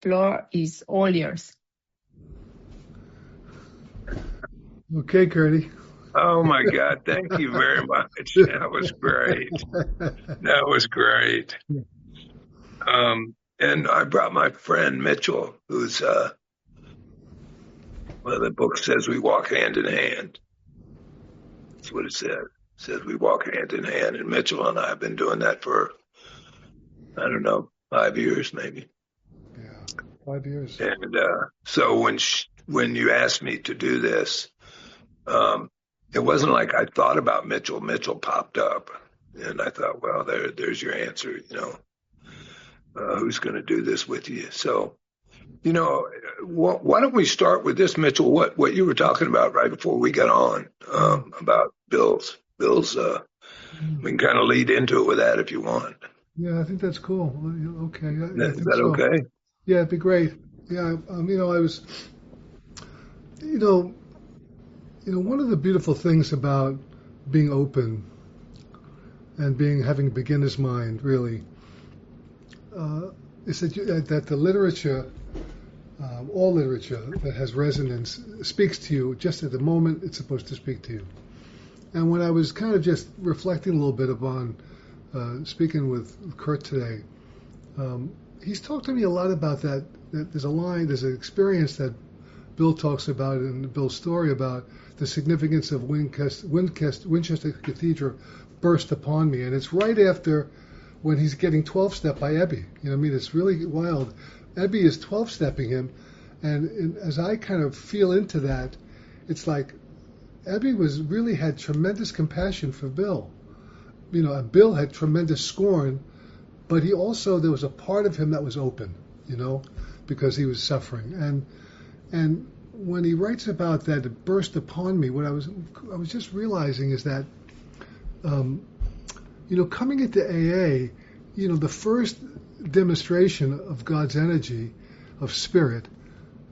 floor is all yours. Okay, Curdy. Oh my God, thank you very much. That was great. That was great. And I brought my friend Mitchell, who's well, the book says we walk hand in hand. That's what it says. It says we walk hand in hand, and Mitchell and I have been doing that for I don't know 5 years maybe. Yeah, 5 years. And so when you asked me to do this, um, it wasn't like I thought about Mitchell. Mitchell popped up, and I thought, well, there's your answer. Who's going to do this with you? So, why don't we start with this, Mitchell? What you were talking about right before we got on about bills. Bills. We can kind of lead into it with that if you want. Yeah, I think that's cool. Okay, I Is think that so. okay? Yeah, it'd be great. Yeah, I was, you know, one of the beautiful things about being open and having a beginner's mind, really, is that the literature, all literature that has resonance, speaks to you just at the moment it's supposed to speak to you. And when I was kind of just reflecting a little bit upon speaking with Kurt today, he's talked to me a lot about that there's an experience that Bill talks about in Bill's story about the significance of Winchester Cathedral burst upon me. And it's right after when he's getting 12-step by Ebby. It's really wild. Ebby is 12-stepping him. And as I kind of feel into that, it's like Ebby really had tremendous compassion for Bill. And Bill had tremendous scorn, but there was a part of him that was open, because he was suffering. And when he writes about that, it burst upon me. What I was just realizing is that, coming into AA, the first demonstration of God's energy, of spirit,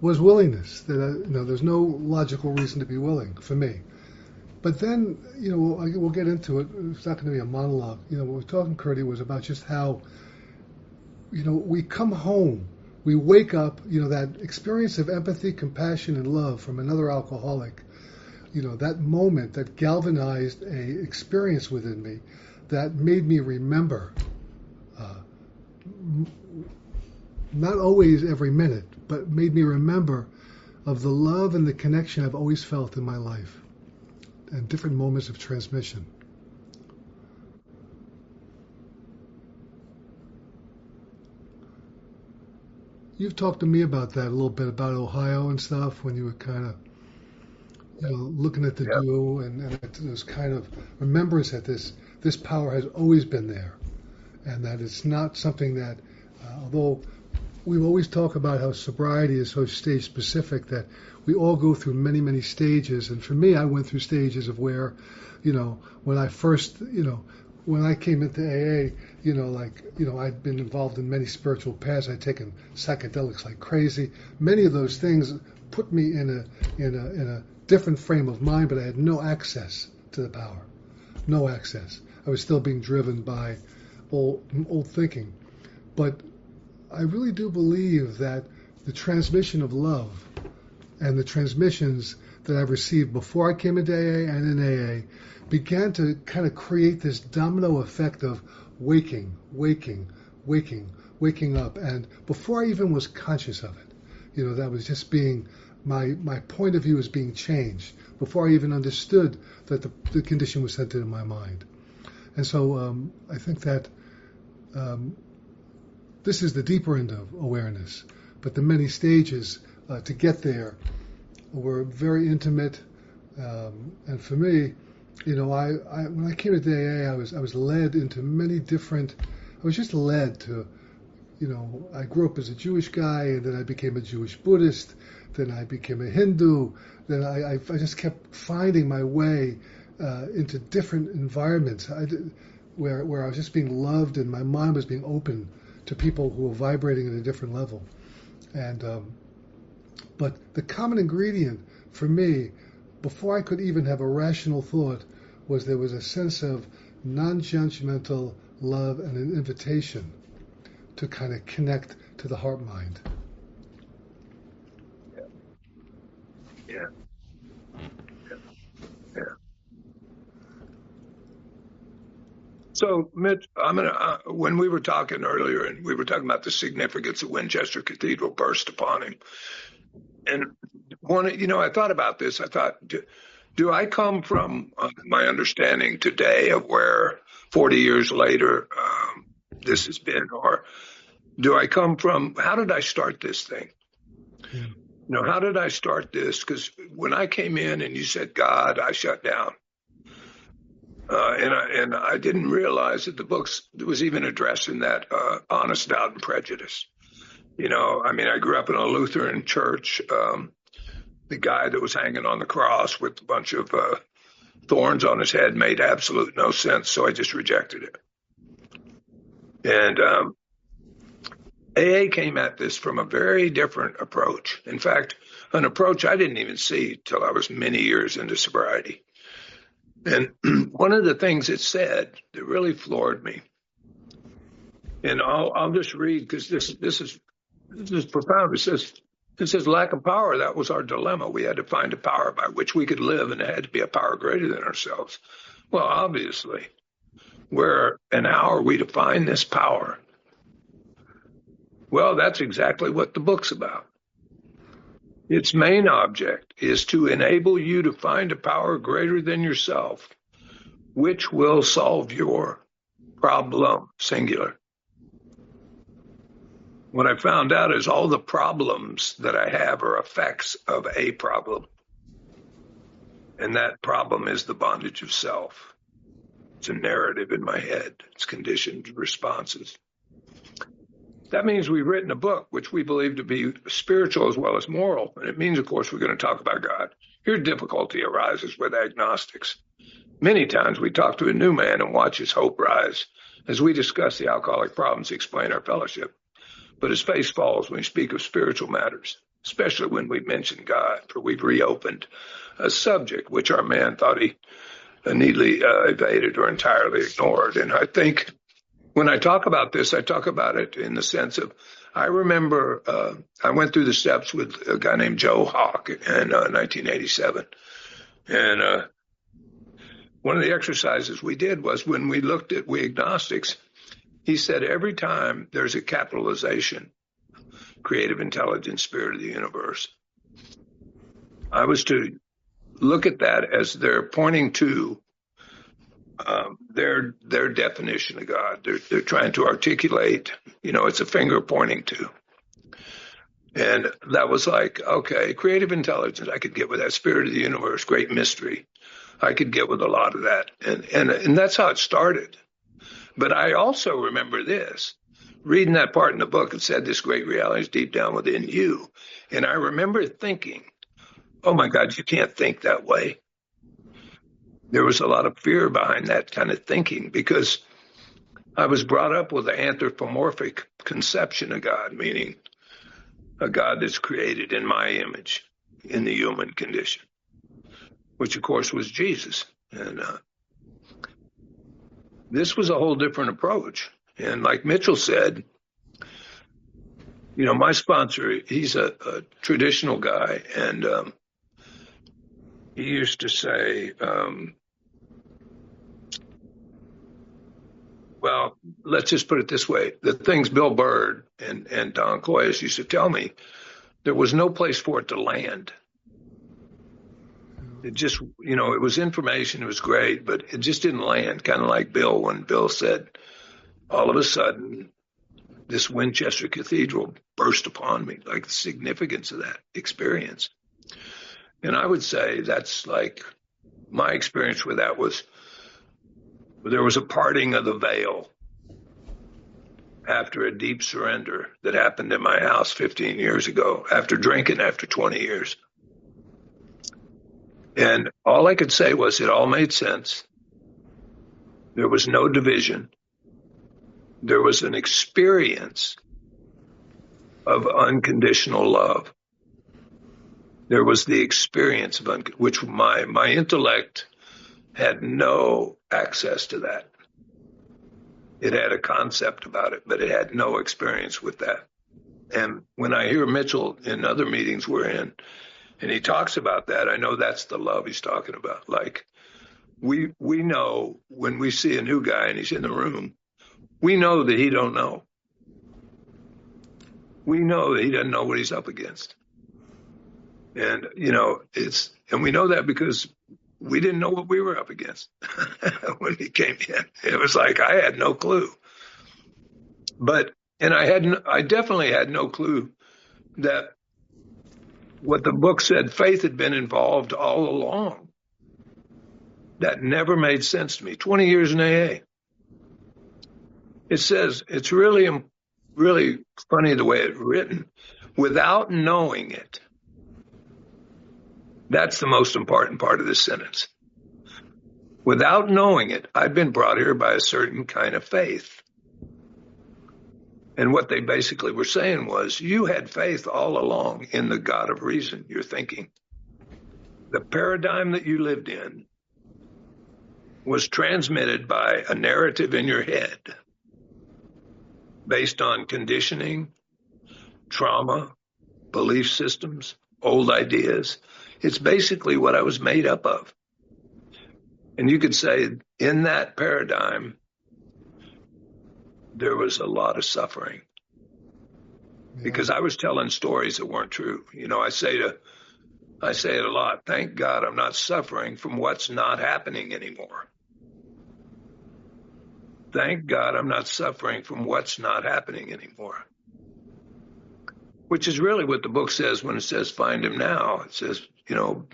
was willingness. That there's no logical reason to be willing for me. But then, we'll get into it. It's not going to be a monologue. What we're talking, Curdy, was about just how, we come home, we wake up, that experience of empathy, compassion, and love from another alcoholic, that moment that galvanized a experience within me that made me remember, not always every minute, but made me remember of the love and the connection I've always felt in my life and different moments of transmission. You've talked to me about that a little bit, about Ohio and stuff, when you were kind of, looking at the Yeah. duo and this kind of remembrance that this power has always been there, and that it's not something that, although we always talk about how sobriety is so stage specific, that we all go through many, many stages. And for me, I went through stages of where, when I first, when I came into AA, I'd been involved in many spiritual paths. I'd taken psychedelics like crazy. Many of those things put me in a different frame of mind, but I had no access to the power. No access. I was still being driven by old thinking. But I really do believe that the transmission of love and the transmissions that I've received before I came into AA and in AA began to kind of create this domino effect of waking up. And before I even was conscious of it, that was just being, my point of view was being changed before I even understood that the condition was centered in my mind. And so I think that this is the deeper end of awareness, but the many stages to get there were very intimate. And for me, when I came to AA, I was led into many different. I was just led to, I grew up as a Jewish guy, and then I became a Jewish Buddhist. Then I became a Hindu. Then I just kept finding my way into different environments where I was just being loved, and my mind was being open to people who were vibrating at a different level. And but the common ingredient for me, before I could even have a rational thought, was there was a sense of non-judgmental love and an invitation to kind of connect to the heart mind. So, Mitch, when we were talking earlier, and we were talking about the significance of Winchester Cathedral burst upon him, and I thought about this. I thought, do I come from my understanding today of where 40 years later this has been, or do I come from how did I start this thing? Yeah. How did I start this? Because when I came in and you said God, I shut down. And I didn't realize that the books was even addressing that honest doubt and prejudice. I grew up in a Lutheran church. The guy that was hanging on the cross with a bunch of thorns on his head made absolute no sense, so I just rejected it. And AA came at this from a very different approach. In fact, an approach I didn't even see till I was many years into sobriety. And one of the things it said that really floored me, and I'll just read because this is profound. It says lack of power. That was our dilemma. We had to find a power by which we could live, and it had to be a power greater than ourselves. Well, obviously, how are we to find this power? Well, that's exactly what the book's about. Its main object is to enable you to find a power greater than yourself, which will solve your problem, singular. What I found out is all the problems that I have are effects of a problem. And that problem is the bondage of self. It's a narrative in my head. It's conditioned responses. That means we've written a book which we believe to be spiritual as well as moral. And it means, of course, we're going to talk about God. Here, difficulty arises with agnostics. Many times we talk to a new man and watch his hope rise as we discuss the alcoholic problems, explain our fellowship. But his face falls when we speak of spiritual matters, especially when we mention God, for we've reopened a subject which our man thought he neatly evaded or entirely ignored. And I think when I talk about this, I talk about it in the sense of, I remember I went through the steps with a guy named Joe Hawk in 1987. And one of the exercises we did was when we looked at we agnostics, he said every time there's a capitalization, creative intelligence, spirit of the universe, I was to look at that as they're pointing to their definition of God. They're trying to articulate, it's a finger pointing to. And that was like, okay, creative intelligence, I could get with that, spirit of the universe, great mystery. I could get with a lot of that. And that's how it started. But I also remember this, reading that part in the book, it said this great reality is deep down within you. And I remember thinking, oh my God, you can't think that way. There was a lot of fear behind that kind of thinking because I was brought up with an anthropomorphic conception of God, meaning a God that's created in my image in the human condition, which of course was Jesus. And this was a whole different approach. And like Mitchell said, my sponsor, he's a traditional guy. And he used to say, well, let's just put it this way. The things Bill Bird and Don Coyes used to tell me, there was no place for it to land. It just, it was information, it was great, but it just didn't land, kind of like Bill, when Bill said, all of a sudden, this Winchester Cathedral burst upon me, like the significance of that experience. And I would say that's like my experience with that was there was a parting of the veil after a deep surrender that happened in my house 15 years ago, after drinking after 20 years. And all I could say was it all made sense. There was no division. There was an experience of unconditional love. There was the experience of which my intellect had no access to that. It had a concept about it, but it had no experience with that. And when I hear Mitchell in other meetings we're in, and he talks about that, I know that's the love he's talking about. Like We know when we see a new guy and he's in the room, we know that he don't know. We know that he doesn't know what he's up against. And, and we know that because we didn't know what we were up against when he came in. It was like, I had no clue. I definitely had no clue that what the book said, faith had been involved all along. That never made sense to me. 20 years in AA. It says, it's really, really funny the way it's written, without knowing it. That's the most important part of this sentence. Without knowing it, I've been brought here by a certain kind of faith. And what they basically were saying was, you had faith all along in the God of reason, you're thinking. The paradigm that you lived in was transmitted by a narrative in your head based on conditioning, trauma, belief systems, old ideas. It's basically what I was made up of. And you could say in that paradigm, there was a lot of suffering because I was telling stories that weren't true. I say it a lot. Thank God I'm not suffering from what's not happening anymore. Thank God I'm not suffering from what's not happening anymore. Which is really what the book says when it says find him now. It says, you're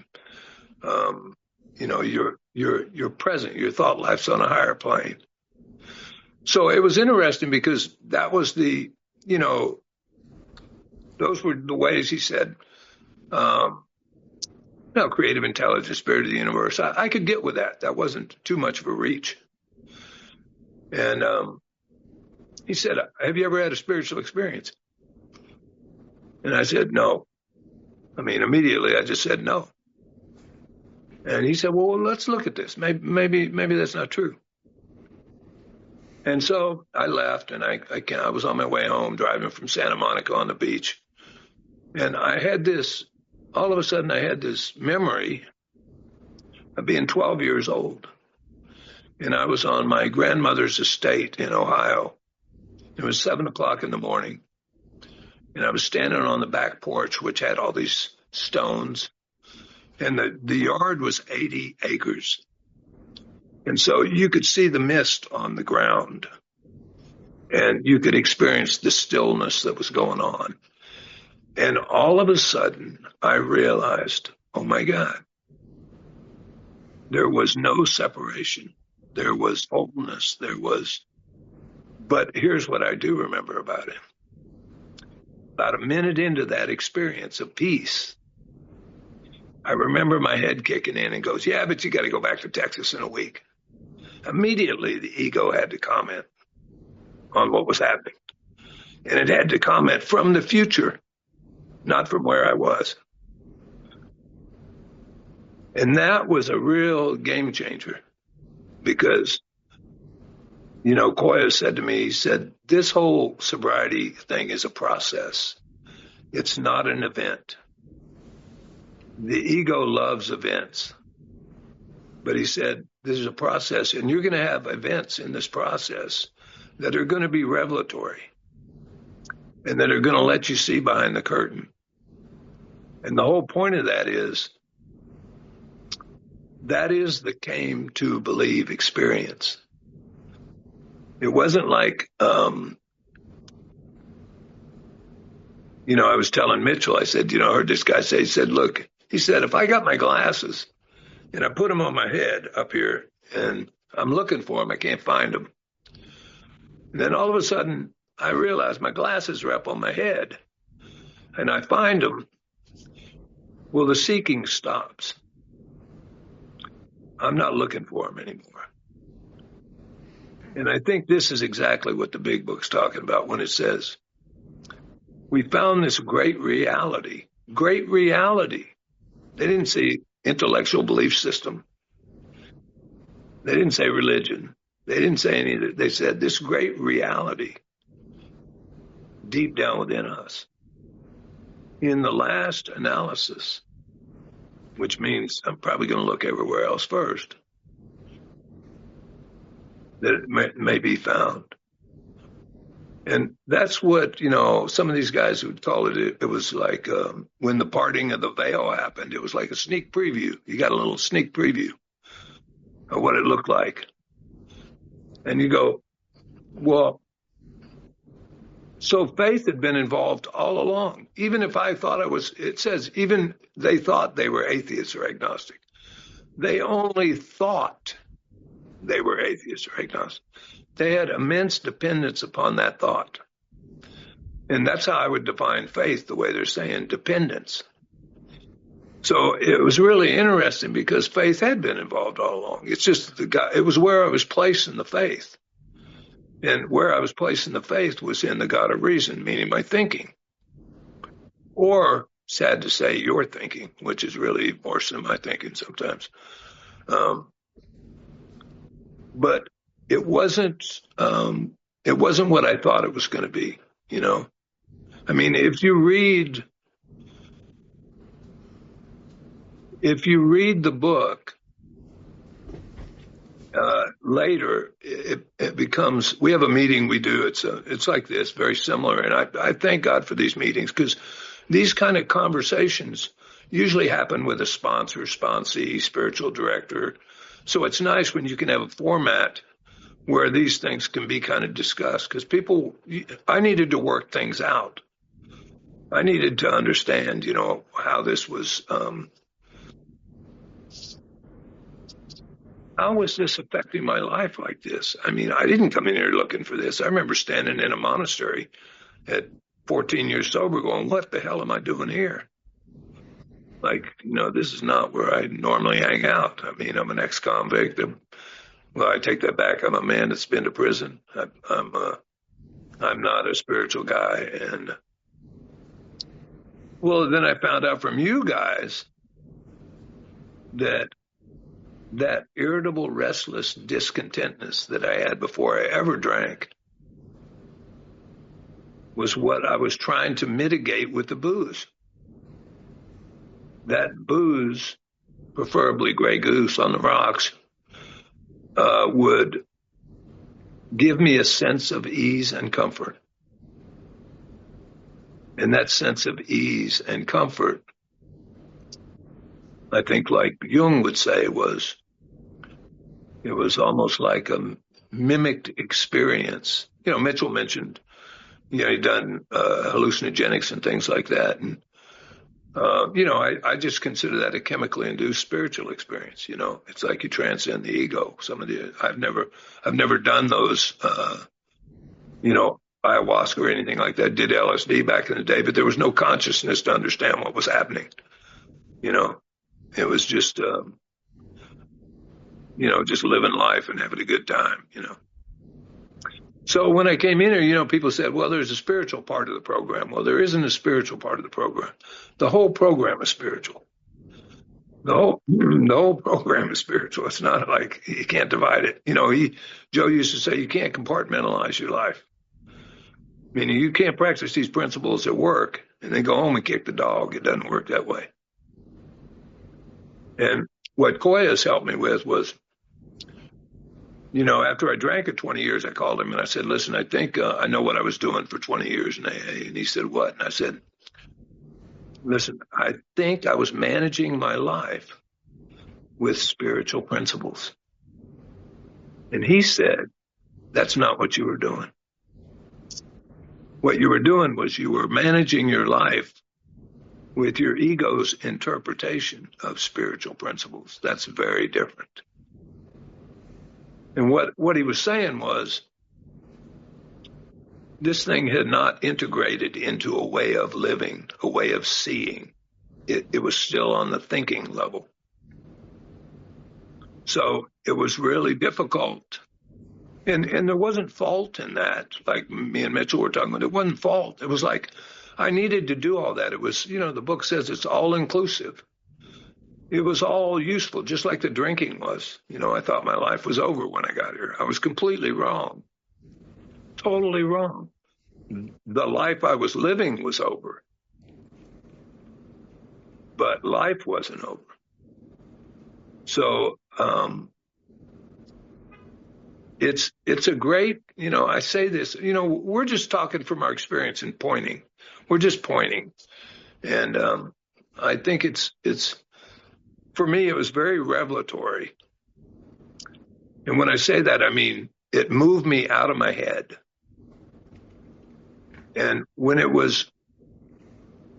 present, your thought life's on a higher plane. So it was interesting because that was those were the ways he said, creative intelligence, spirit of the universe. I could get with that. That wasn't too much of a reach. And he said, have you ever had a spiritual experience? And I said, no. Immediately I just said no. And he said, well, let's look at this. Maybe that's not true. And so I left, and I was on my way home driving from Santa Monica on the beach. And all of a sudden I had this memory of being 12 years old. And I was on my grandmother's estate in Ohio. It was 7:00 in the morning. And I was standing on the back porch, which had all these stones. And the yard was 80 acres. And so you could see the mist on the ground. And you could experience the stillness that was going on. And all of a sudden, I realized, oh my God, there was no separation. There was wholeness. But here's what I do remember about it. About a minute into that experience of peace, I remember my head kicking in and goes, yeah, but you got to go back to Texas in a week. Immediately, the ego had to comment on what was happening. And it had to comment from the future, not from where I was. And that was a real game changer because, Koya said to me, he said, this whole sobriety thing is a process. It's not an event. The ego loves events. But he said, this is a process, and you're going to have events in this process that are going to be revelatory and that are going to let you see behind the curtain. And the whole point of that is the came to believe experience. It wasn't like, I was telling Mitchell, I said, I heard this guy say, he said, look, he said, if I got my glasses and I put them on my head up here and I'm looking for them, I can't find them. And then all of a sudden I realized my glasses are up on my head and I find them. Well, the seeking stops. I'm not looking for them anymore. And I think this is exactly what the big book's talking about when it says, we found this great reality. Great reality. They didn't say intellectual belief system. They didn't say religion. They didn't say any of that. They said this great reality deep down within us. In the last analysis, which means I'm probably going to look everywhere else first, that may be found. And that's what, some of these guys would call it. It was like when the parting of the veil happened, it was like a sneak preview. You got a little sneak preview of what it looked like. And you go, well, so faith had been involved all along. Even if I thought it says, even they thought they were atheists or agnostic. They only thought they were atheists or agnostic. They had immense dependence upon that thought. And that's how I would define faith, the way they're saying dependence. So it was really interesting because faith had been involved all along. It's just it was where I was placing the faith. And where I was placing the faith was in the God of reason, meaning my thinking. Or, sad to say, your thinking, which is really worse than my thinking sometimes. But it wasn't what I thought it was going to be, I mean, if you read the book later, it becomes. We have a meeting we do. It's like this, very similar, and I thank God for these meetings because these kind of conversations usually happen with a sponsor, sponsee, spiritual director. So it's nice when you can have a format where these things can be kind of discussed because I needed to work things out. I needed to understand, how this was. How was this affecting my life like this? I mean, I didn't come in here looking for this. I remember standing in a monastery at 14 years sober going, what the hell am I doing here? Like, this is not where I normally hang out. I mean, I'm an ex-convict. Well, I take that back. I'm a man that's been to prison. I'm not a spiritual guy. And well, then I found out from you guys that irritable, restless discontentness that I had before I ever drank was what I was trying to mitigate with the booze. That booze, preferably Grey Goose on the rocks, would give me a sense of ease and comfort. And that sense of ease and comfort, I think, like Jung would say, it was almost like a mimicked experience. Mitchell mentioned, he'd done hallucinogenics and things like that. And, I just consider that a chemically induced spiritual experience. It's like you transcend the ego. I've never done those, ayahuasca or anything like that. Did LSD back in the day, but there was no consciousness to understand what was happening. It was just, just living life and having a good time, So when I came in here, people said, well, there's a spiritual part of the program. Well, there isn't a spiritual part of the program. The whole program is spiritual. The whole program is spiritual. It's not like you can't divide it. Joe used to say you can't compartmentalize your life. Meaning you can't practice these principles at work and then go home and kick the dog. It doesn't work that way. And what Koya's helped me with was, after I drank it 20 years, I called him and I said, listen, I think I know what I was doing for 20 years in AA. And he said, what? And I said, listen, I think I was managing my life with spiritual principles. And he said, that's not what you were doing. What you were doing was you were managing your life with your ego's interpretation of spiritual principles. That's very different. And what he was saying was this thing had not integrated into a way of living, a way of seeing. It was still on the thinking level. So it was really difficult. And there wasn't fault in that. Like me and Mitchell were talking about, it wasn't fault. It was like I needed to do all that. It was, the book says it's all inclusive. It was all useful, just like the drinking was. I thought my life was over when I got here. I was completely wrong. Totally wrong. The life I was living was over. But life wasn't over. So it's a great, I say this, we're just talking from our experience and pointing. We're just pointing. And I think it's for me, it was very revelatory. And when I say that, I mean, it moved me out of my head. And when it was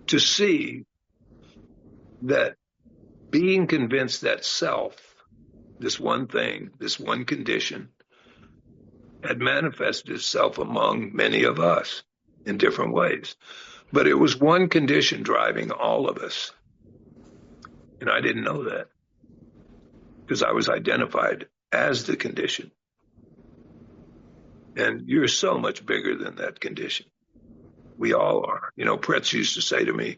to see that being convinced that self, this one thing, this one condition, had manifested itself among many of us in different ways. But it was one condition driving all of us. And I didn't know that because I was identified as the condition. And you're so much bigger than that condition. We all are. Pretz used to say to me, he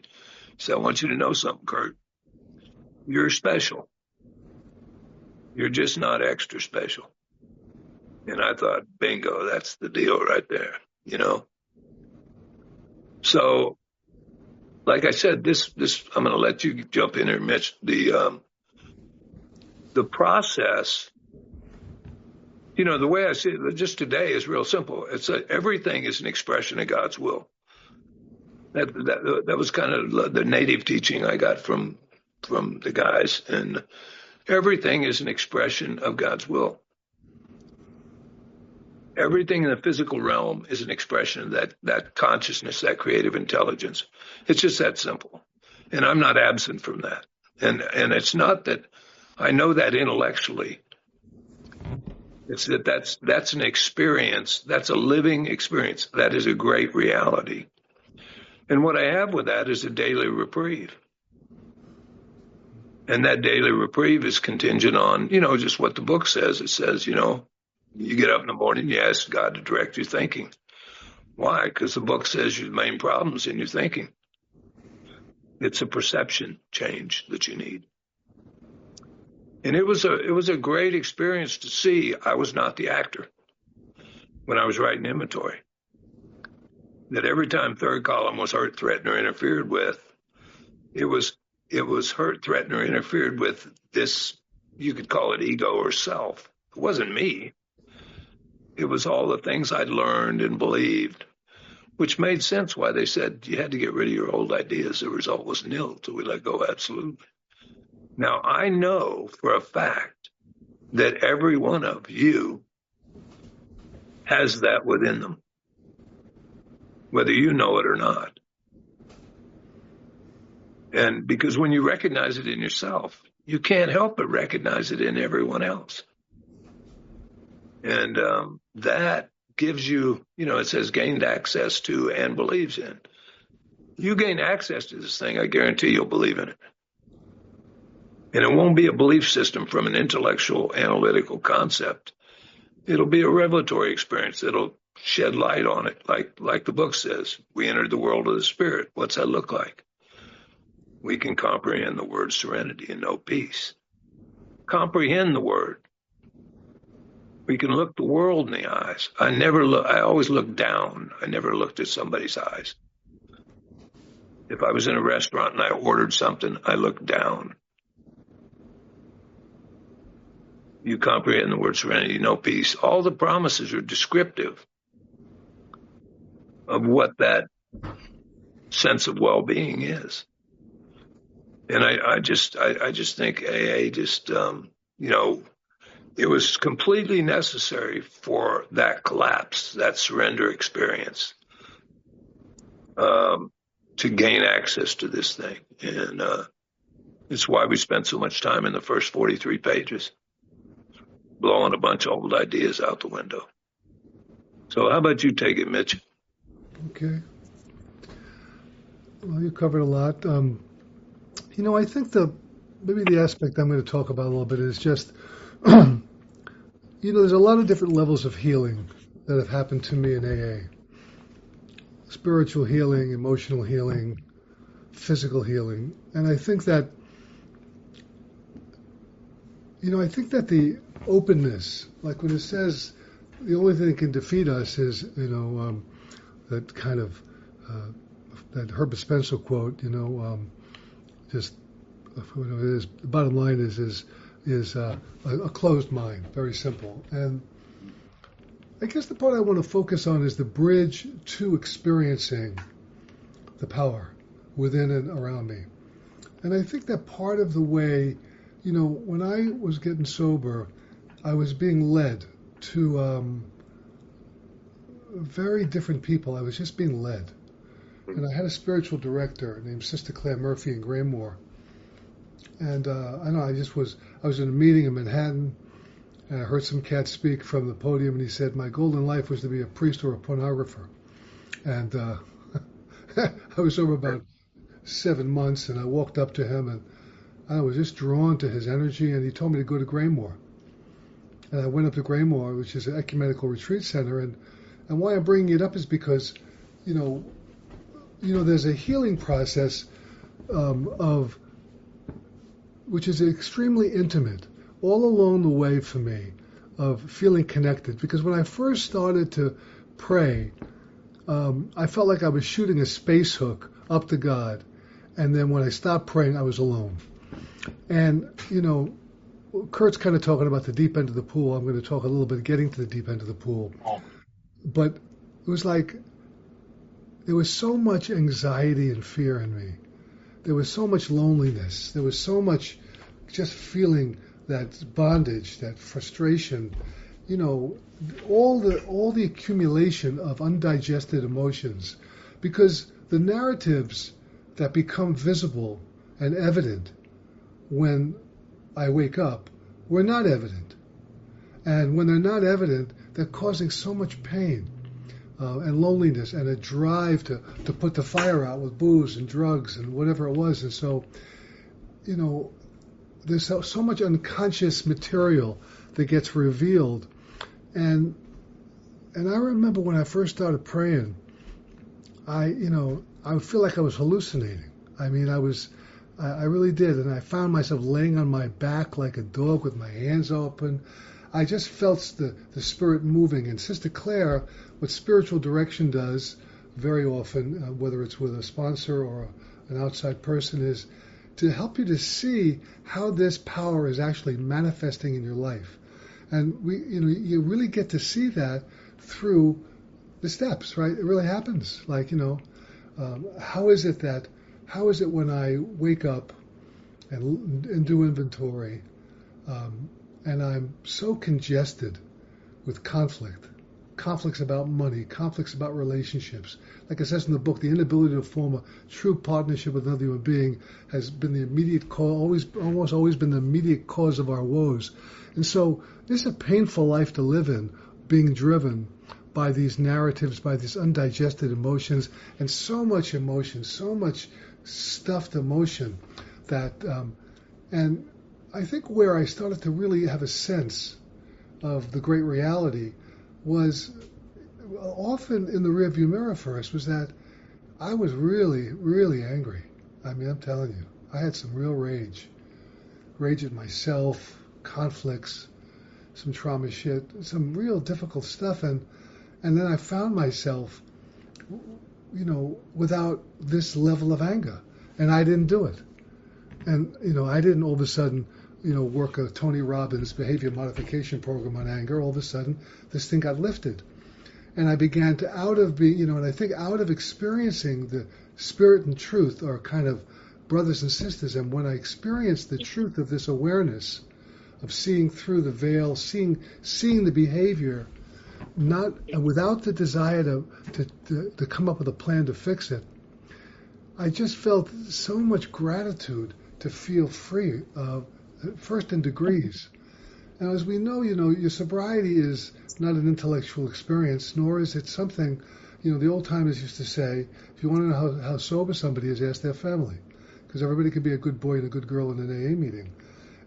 said, I want you to know something, Kurt. You're special. You're just not extra special. And I thought, bingo, that's the deal right there, So, like I said, this I'm going to let you jump in here, Mitch. The process, the way I see it just today is real simple. It's everything is an expression of God's will. That was kind of the native teaching I got from the guys, and everything is an expression of God's will. Everything in the physical realm is an expression of that consciousness, that creative intelligence. It's just that simple. And I'm not absent from that. And it's not that I know that intellectually. It's that's an experience. That's a living experience. That is a great reality. And what I have with that is a daily reprieve. And that daily reprieve is contingent on, just what the book says. It says, you get up in the morning, you ask God to direct your thinking. Why? Because the book says your main problem's in your thinking. It's a perception change that you need. And it was a great experience to see I was not the actor when I was writing inventory. That every time third column was hurt, threatened, or interfered with, it was hurt, threatened, or interfered with this, you could call it ego or self. It wasn't me. It was all the things I'd learned and believed, which made sense why they said you had to get rid of your old ideas. The result was nil till we let go absolutely. Now, I know for a fact that every one of you has that within them, whether you know it or not. And because when you recognize it in yourself, you can't help but recognize it in everyone else. And that gives you, it says gained access to and believes in. You gain access to this thing, I guarantee you'll believe in it. And it won't be a belief system from an intellectual, analytical concept. It'll be a revelatory experience that'll shed light on it, like the book says. We entered the world of the spirit. What's that look like? We can comprehend the word serenity and know peace. Comprehend the word. We can look the world in the eyes. I always look down. I never looked at somebody's eyes. If I was in a restaurant and I ordered something, I looked down. You comprehend the word serenity, know peace. All the promises are descriptive of what that sense of well-being is. And I just think AA it was completely necessary for that collapse, that surrender experience, to gain access to this thing. And it's why we spent so much time in the first 43 pages, blowing a bunch of old ideas out the window. So how about you take it, Mitch? Okay. Well, you covered a lot. I think maybe the aspect I'm going to talk about a little bit is just, there's a lot of different levels of healing that have happened to me in AA. Spiritual healing, emotional healing, physical healing. And I think that, the openness, like when it says the only thing that can defeat us is, that kind of, that Herbert Spencer quote, just, the bottom line is a closed mind, very simple. And I guess the part I want to focus on is the bridge to experiencing the power within and around me. And I think that part of the way, when I was getting sober, I was being led to very different people. I was just being led. And I had a spiritual director named Sister Claire Murphy in Graymore. And I was in a meeting in Manhattan, and I heard some cat speak from the podium, and he said, my goal in life was to be a priest or a pornographer. And I was over about 7 months, and I walked up to him, and I was just drawn to his energy, and he told me to go to Graymore. And I went up to Graymore, which is an ecumenical retreat center, and why I'm bringing it up is because, there's a healing process which is extremely intimate all along the way for me of feeling connected. Because when I first started to pray, I felt like I was shooting a space hook up to God. And then when I stopped praying, I was alone. And, Kurt's kind of talking about the deep end of the pool. I'm going to talk a little bit getting to the deep end of the pool. But it was like there was so much anxiety and fear in me. There was so much loneliness. There was so much just feeling that bondage, that frustration, all the accumulation of undigested emotions. Because the narratives that become visible and evident when I wake up were not evident. And when they're not evident, they're causing so much pain and loneliness and a drive to put the fire out with booze and drugs and whatever it was. And so, there's so much unconscious material that gets revealed. And I remember when I first started praying, I feel like I was hallucinating. I mean, I really did. And I found myself laying on my back like a dog with my hands open. I just felt the spirit moving. And Sister Claire, what spiritual direction does very often, whether it's with a sponsor or an outside person, is to help you to see how this power is actually manifesting in your life. And you really get to see that through the steps, right? It really happens. Like, how is it when I wake up and do inventory, and I'm so congested with conflicts about money, conflicts about relationships. Like it says in the book, the inability to form a true partnership with another human being has been the immediate cause, almost always been the immediate cause of our woes. And so this is a painful life to live in, being driven by these narratives, by these undigested emotions, and so much emotion, so much stuffed emotion that, and I think where I started to really have a sense of the great reality was often in the rearview mirror first, was that I was really, really angry. I mean, I'm telling you, I had some real rage at myself, conflicts, some trauma shit, some real difficult stuff. And then I found myself, without this level of anger. And I didn't do it. And, I didn't all of a sudden, work a Tony Robbins behavior modification program on anger. All of a sudden, this thing got lifted. And I began to, out of experiencing the spirit and truth are kind of brothers and sisters. And when I experienced the truth of this awareness, of seeing through the veil, seeing the behavior, not without the desire to come up with a plan to fix it, I just felt so much gratitude to feel free, first in degrees. And as we know, your sobriety is not an intellectual experience, nor is it something, the old timers used to say, if you want to know how sober somebody is, ask their family. Because everybody can be a good boy and a good girl in an AA meeting.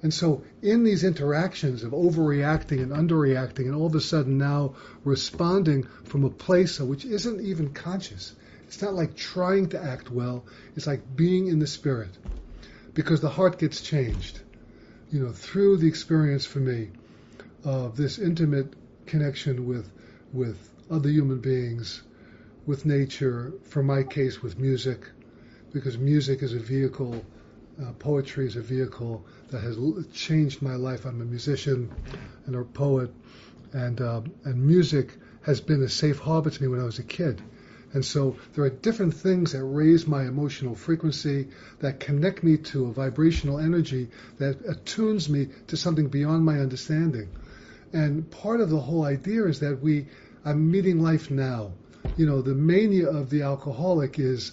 And so in these interactions of overreacting and underreacting and all of a sudden now responding from a place which isn't even conscious, it's not like trying to act well, it's like being in the spirit. Because the heart gets changed, through the experience for me of this intimate connection with other human beings, with nature, for my case with music, because music is a vehicle, poetry is a vehicle that has changed my life. I'm a musician and a poet, and music has been a safe harbor to me when I was a kid. And so there are different things that raise my emotional frequency, that connect me to a vibrational energy that attunes me to something beyond my understanding. And part of the whole idea is that I'm meeting life now. The mania of the alcoholic is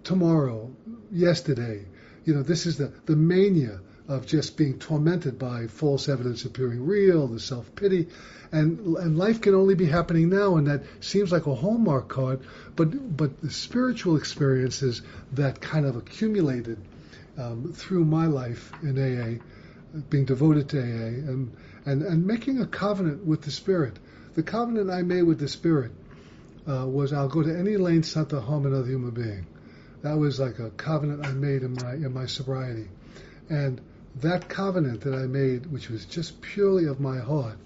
tomorrow, yesterday. This is the mania of just being tormented by false evidence appearing real, the self-pity. And life can only be happening now, and that seems like a Hallmark card, but the spiritual experiences that kind of accumulated through my life in AA, being devoted to AA, and making a covenant with the Spirit. The covenant I made with the Spirit was I'll go to any lengths not to harm another human being. That was like a covenant I made in my sobriety. And that covenant that I made, which was just purely of my heart,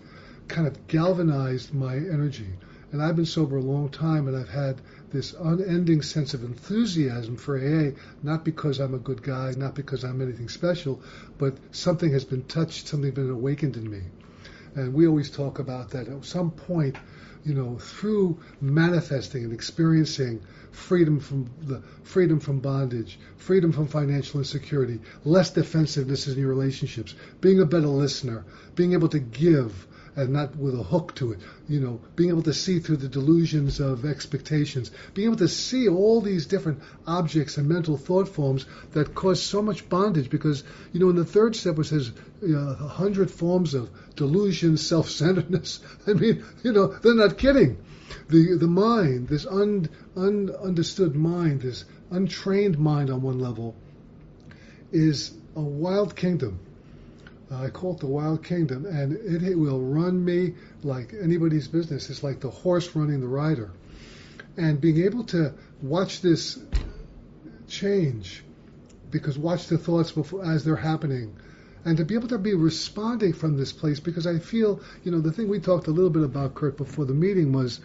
kind of galvanized my energy. And I've been sober a long time, and I've had this unending sense of enthusiasm for AA, not because I'm a good guy, not because I'm anything special, but something has been touched, something has been awakened in me. And we always talk about that at some point, through manifesting and experiencing freedom from bondage, freedom from financial insecurity, less defensiveness in your relationships, being a better listener, being able to give and not with a hook to it, being able to see through the delusions of expectations, being able to see all these different objects and mental thought forms that cause so much bondage, because, in the third step it says 100 forms of delusion, self-centeredness. I mean, they're not kidding. The mind, this understood mind, this untrained mind on one level, is a wild kingdom. I call it the wild kingdom, and it will run me like anybody's business. It's like the horse running the rider. And being able to watch this change, because watch the thoughts as they're happening, and to be able to be responding from this place, because I feel, the thing we talked a little bit about, Kurt, before the meeting was,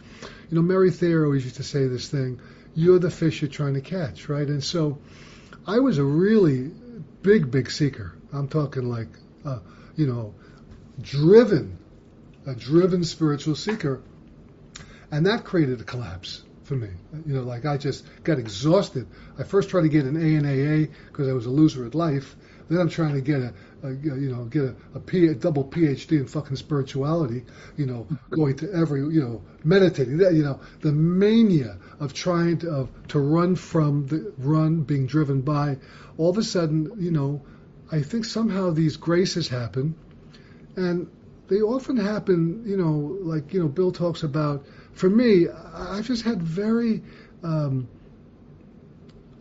Mary Thayer always used to say this thing, you're the fish you're trying to catch, right? And so I was a really big seeker. I'm talking like, a driven spiritual seeker. And that created a collapse for me. I just got exhausted. I first tried to get an A in AA because I was a loser at life. Then I'm trying to get a double PhD in fucking spirituality, going to every, meditating, the mania of trying to run, being driven by. All of a sudden, I think somehow these graces happen, and they often happen, Bill talks about. For me, I've just had very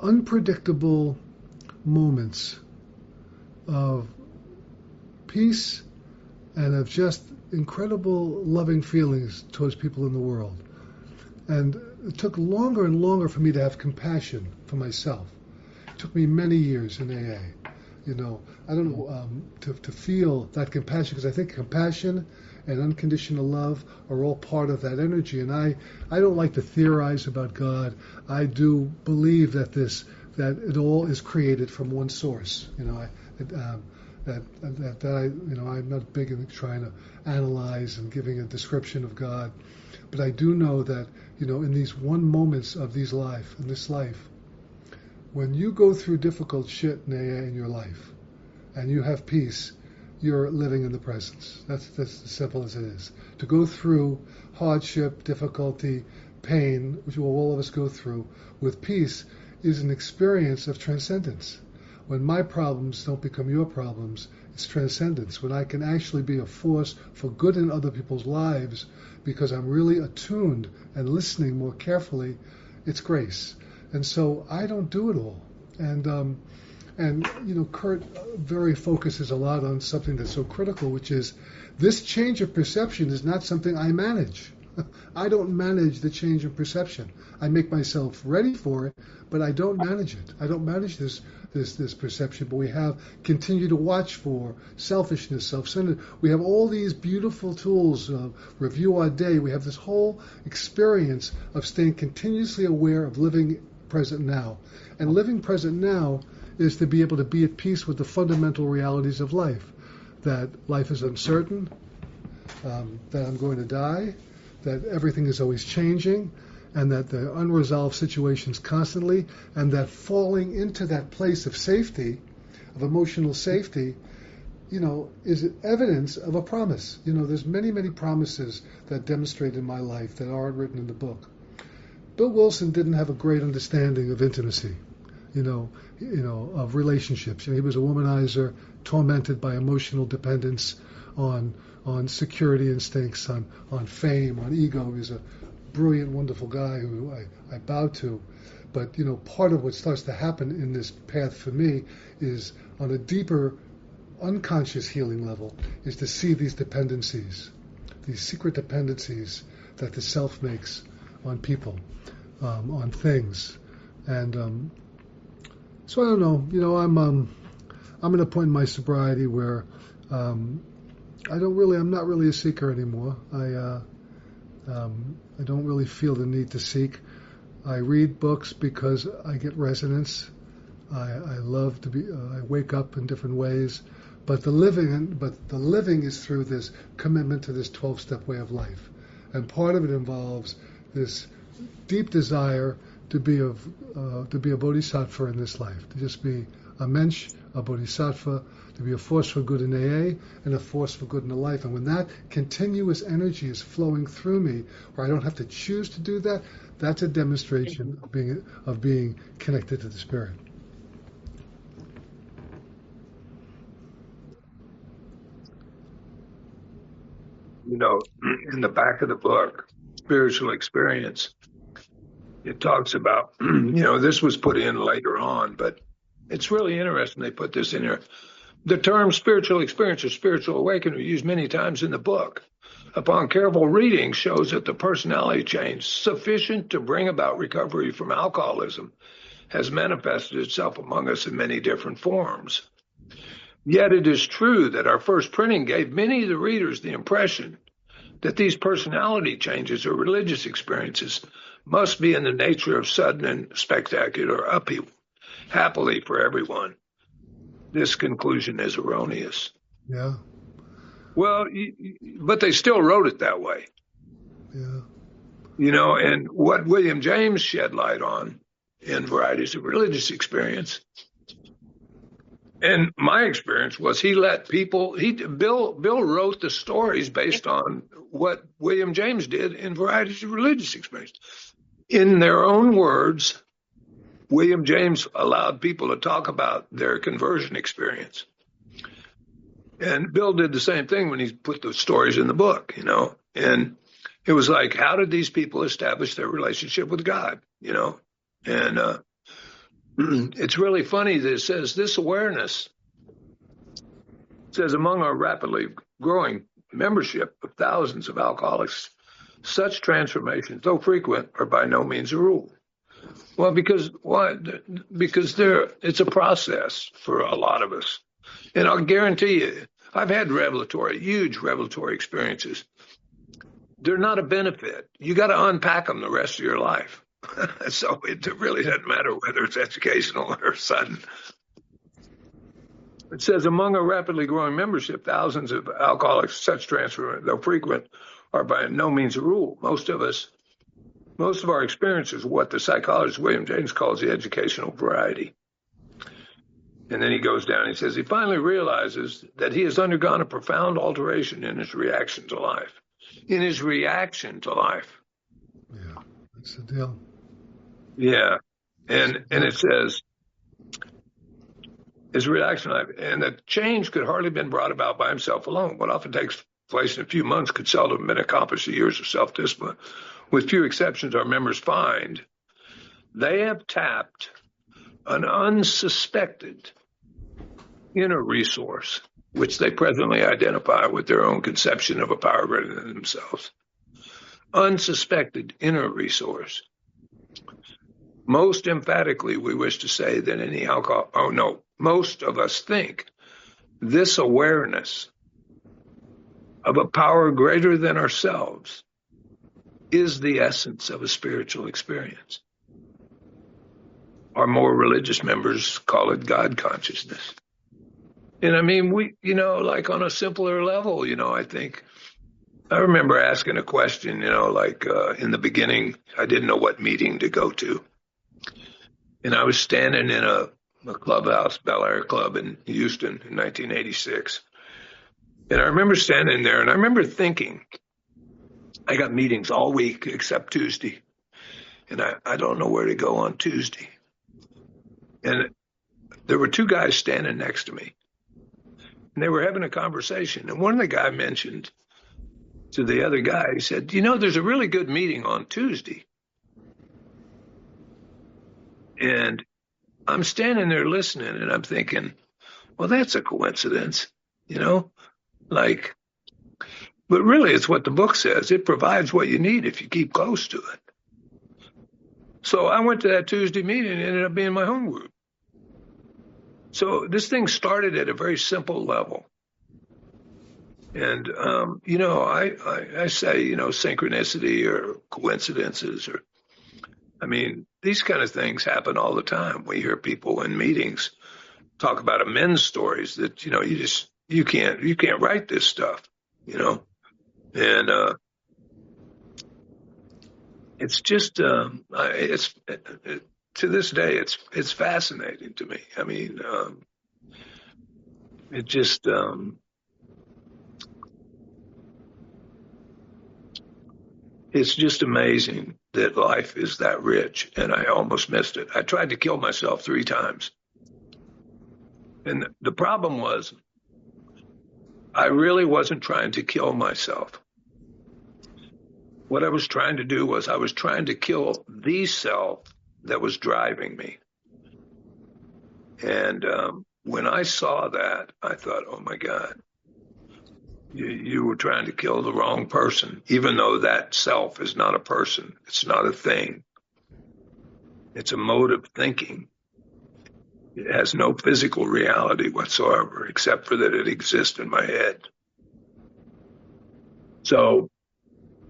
unpredictable moments of peace and of just incredible loving feelings towards people in the world. And it took longer and longer for me to have compassion for myself. It took me many years in AA. I don't know, to feel that compassion, because I think compassion and unconditional love are all part of that energy. And I don't like to theorize about God. I do believe that it all is created from one source. I'm not big in trying to analyze and giving a description of God, but I do know that, in these one moments of this life, when you go through difficult shit in your life, and you have peace, you're living in the presence. That's as simple as it is. To go through hardship, difficulty, pain, which all of us go through, with peace, is an experience of transcendence. When my problems don't become your problems, it's transcendence. When I can actually be a force for good in other people's lives because I'm really attuned and listening more carefully, it's grace. And so I don't do it all. And Kurt very focuses a lot on something that's so critical, which is this change of perception is not something I manage. I don't manage the change in perception. I make myself ready for it, but I don't manage it. I don't manage this perception, but we continue to watch for selfishness, self-centered. We have all these beautiful tools, review our day. We have this whole experience of staying continuously aware of living present now. And living present now is to be able to be at peace with the fundamental realities of life. That life is uncertain, that I'm going to die, that everything is always changing, and that there are unresolved situations constantly, and that falling into that place of safety, of emotional safety, is evidence of a promise. There's many, many promises that demonstrate in my life that aren't written in the book. Bill Wilson didn't have a great understanding of intimacy, of relationships. He was a womanizer, tormented by emotional dependence on security instincts, on fame, on ego. He was a brilliant, wonderful guy who I bow to. But, part of what starts to happen in this path for me is on a deeper unconscious healing level is to see these dependencies, these secret dependencies that the self makes on people, on things. And so I don't know, I'm at a point in my sobriety where I'm not really a seeker anymore. I don't really feel the need to seek. I read books because I get resonance. I love to be. I wake up in different ways, but the living is through this commitment to this 12-step way of life, and part of it involves this deep desire to be a bodhisattva in this life, to just be a mensch, a bodhisattva, to be a force for good in AA and a force for good in the life. And when that continuous energy is flowing through me, or I don't have to choose to do that, that's a demonstration of being connected to the spirit. In the back of the book, Spiritual Experience, it talks about, this was put in later on, but it's really interesting they put this in here. The term spiritual experience or spiritual awakening are used many times in the book. Upon careful reading, shows that the personality change sufficient to bring about recovery from alcoholism has manifested itself among us in many different forms. Yet it is true that our first printing gave many of the readers the impression that these personality changes or religious experiences must be in the nature of sudden and spectacular upheaval. Happily for everyone, this conclusion is erroneous. Yeah. Well, but they still wrote it that way. Yeah. And what William James shed light on in Varieties of Religious Experience, and my experience was he let people, Bill wrote the stories based on what William James did in Varieties of Religious Experience. In their own words, William James allowed people to talk about their conversion experience. And Bill did the same thing when he put the stories in the book, and it was like, how did these people establish their relationship with God, and it's really funny that it says this awareness, it says among our rapidly growing membership of thousands of alcoholics, such transformations, though frequent, are by no means a rule. Well, because why? Because it's a process for a lot of us. And I'll guarantee you, I've had huge revelatory experiences. They're not a benefit. You got to unpack them the rest of your life. So it really doesn't matter whether it's educational or sudden. It says among a rapidly growing membership, thousands of alcoholics, such transfer, though frequent, are by no means a rule. Most of our experience is what the psychologist William James calls the educational variety. And then he goes down, he says he finally realizes that he has undergone a profound alteration in his reaction to life. In his reaction to life. Yeah, that's the deal. Yeah. And it says his reaction to life, and the change could hardly have been brought about by himself alone. What often takes place in a few months could seldom have been accomplished in years of self-discipline. With few exceptions, our members find they have tapped an unsuspected inner resource, which they presently identify with their own conception of a power greater than themselves. Unsuspected inner resource. Most emphatically, we wish to say that any alcohol, most of us think this awareness of a power greater than ourselves is the essence of a spiritual experience. Our more religious members call it God consciousness. And I mean, we, like on a simpler level, I think I remember asking a question, like in the beginning, I didn't know what meeting to go to. And I was standing in a clubhouse, Bel Air Club in Houston in 1986. And I remember standing there and I remember thinking, I got meetings all week except Tuesday. And I don't know where to go on Tuesday. And there were two guys standing next to me and they were having a conversation. And one of the guys mentioned to the other guy, he said, there's a really good meeting on Tuesday. And I'm standing there listening and I'm thinking, well, that's a coincidence, like, but really it's what the book says. It provides what you need if you keep close to it. So I went to that Tuesday meeting and it ended up being my home group. So this thing started at a very simple level. And, I say, synchronicity or coincidences these kind of things happen all the time. We hear people in meetings talk about men's stories that, you can't write this stuff, and, it's just, to this day, it's fascinating to me. It just, it's just amazing that life is that rich, and I almost missed it. I tried to kill myself 3 times. And the problem was, I really wasn't trying to kill myself. What I was trying to do was I was trying to kill the self that was driving me. And when I saw that, I thought, oh, my God, you were trying to kill the wrong person, even though that self is not a person. It's not a thing. It's a mode of thinking. It has no physical reality whatsoever, except for that it exists in my head. So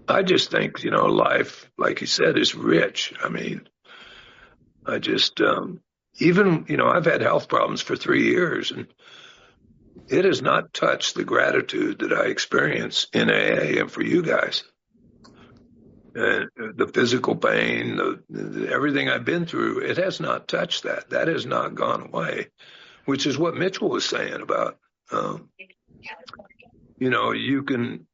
I just think, life, like you said, is rich. I just, even, I've had health problems for 3 years, and it has not touched the gratitude that I experience in AA and for you guys. And the physical pain, everything I've been through, it has not touched that. That has not gone away, which is what Mitchell was saying about, you can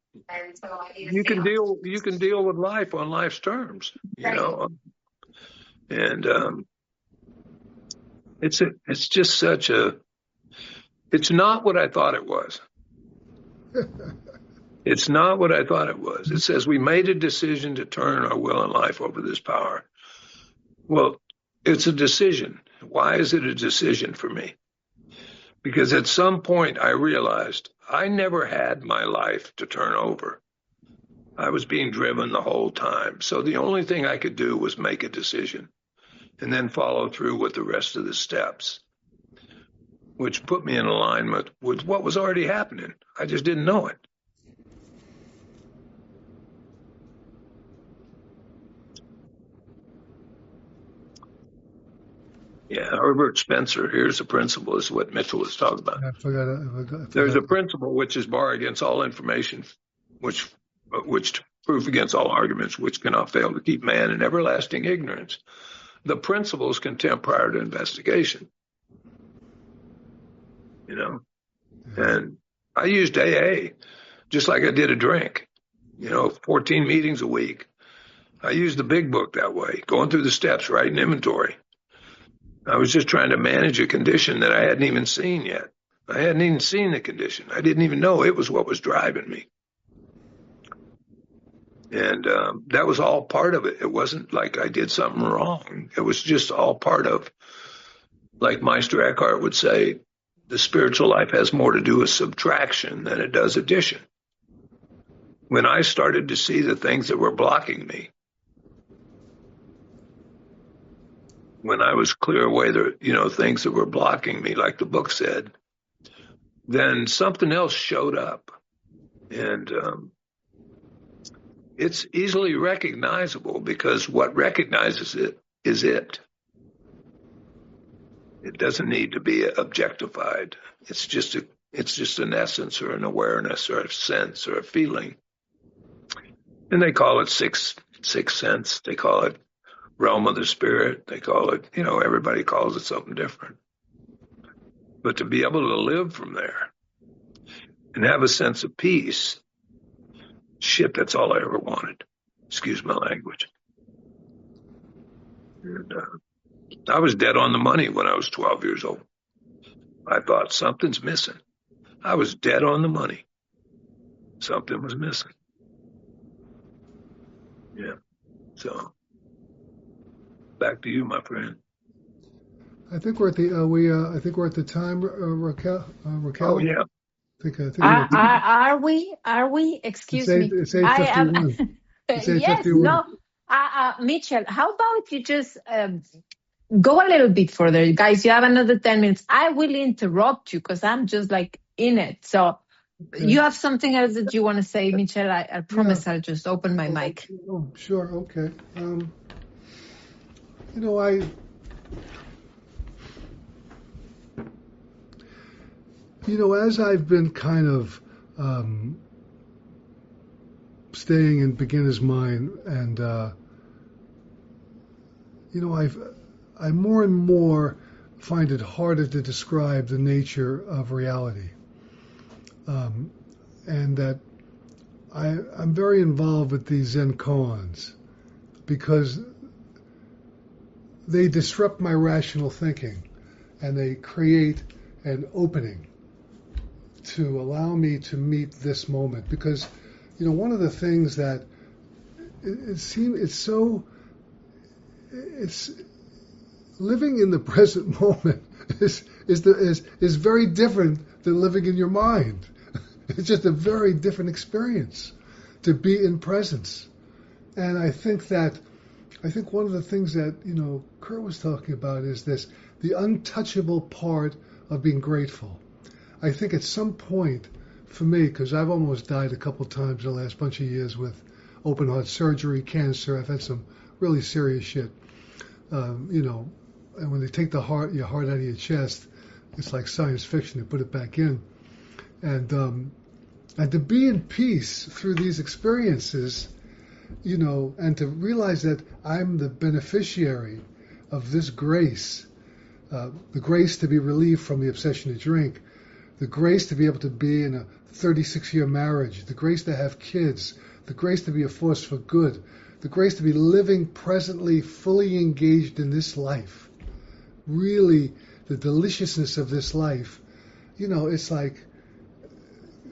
deal with life on life's terms, and it's just it's not what I thought it was. It's not what I thought it was. It says we made a decision to turn our will and life over to this power. Well, it's a decision. Why is it a decision for me? Because at some point I realized I never had my life to turn over. I was being driven the whole time. So the only thing I could do was make a decision and then follow through with the rest of the steps, which put me in alignment with what was already happening. I just didn't know it. Yeah, Herbert Spencer, here's the principle, is what Mitchell was talking about. I forgot. There's a principle which is bar against all information, which proof against all arguments, which cannot fail to keep man in everlasting ignorance. The principle is contempt prior to investigation. And I used AA just like I did a drink, 14 meetings a week. I used the big book that way, going through the steps, writing inventory. I was just trying to manage a condition that I hadn't even seen yet. I hadn't even seen the condition. I didn't even know it was what was driving me. And that was all part of it. It wasn't like I did something wrong. It was just all part of, like Meister Eckhart would say, the spiritual life has more to do with subtraction than it does addition. When I started to see the things that were blocking me, when I was clear away the, things that were blocking me, like the book said, then something else showed up. And it's easily recognizable because what recognizes it is it. It doesn't need to be objectified. It's just an essence or an awareness or a sense or a feeling. And they call it sixth sense. They call it realm of the spirit. They call it, everybody calls it something different. But to be able to live from there and have a sense of peace, shit, that's all I ever wanted. Excuse my language. And, I was dead on the money when I was 12 years old. I thought something's missing. I was dead on the money. Something was missing. Yeah. So back to you, my friend. I think we're at the I think we're at the time, Raquel. Raquel. Oh yeah. I think Are we? Are we? Excuse me. It's I am. 8:51. It's Yes. 8:51. No. Mitchell, how about you just go a little bit further, guys? You have another 10 minutes. I will interrupt you because I'm just like in it. So Okay. you have something else that you want to say, Mitchell? I promise I'll just open my mic. Oh, sure. Okay. As I've been kind of staying in beginner's mind, and I more and more find it harder to describe the nature of reality, and that I'm very involved with these Zen koans because they disrupt my rational thinking and they create an opening to allow me to meet this moment. Because, one of the things that it's living in the present moment is very different than living in your mind. It's just a very different experience to be in presence. And I think one of the things that, Kurt was talking about is the untouchable part of being grateful. I think at some point for me, because I've almost died a couple times in the last bunch of years with open heart surgery, cancer, I've had some really serious shit, and when they take your heart out of your chest, it's like science fiction, they put it back in. And to be in peace through these experiences, and to realize that I'm the beneficiary of this grace, the grace to be relieved from the obsession to drink, the grace to be able to be in a 36-year marriage, the grace to have kids, the grace to be a force for good, the grace to be living presently, fully engaged in this life. Really, the deliciousness of this life, it's like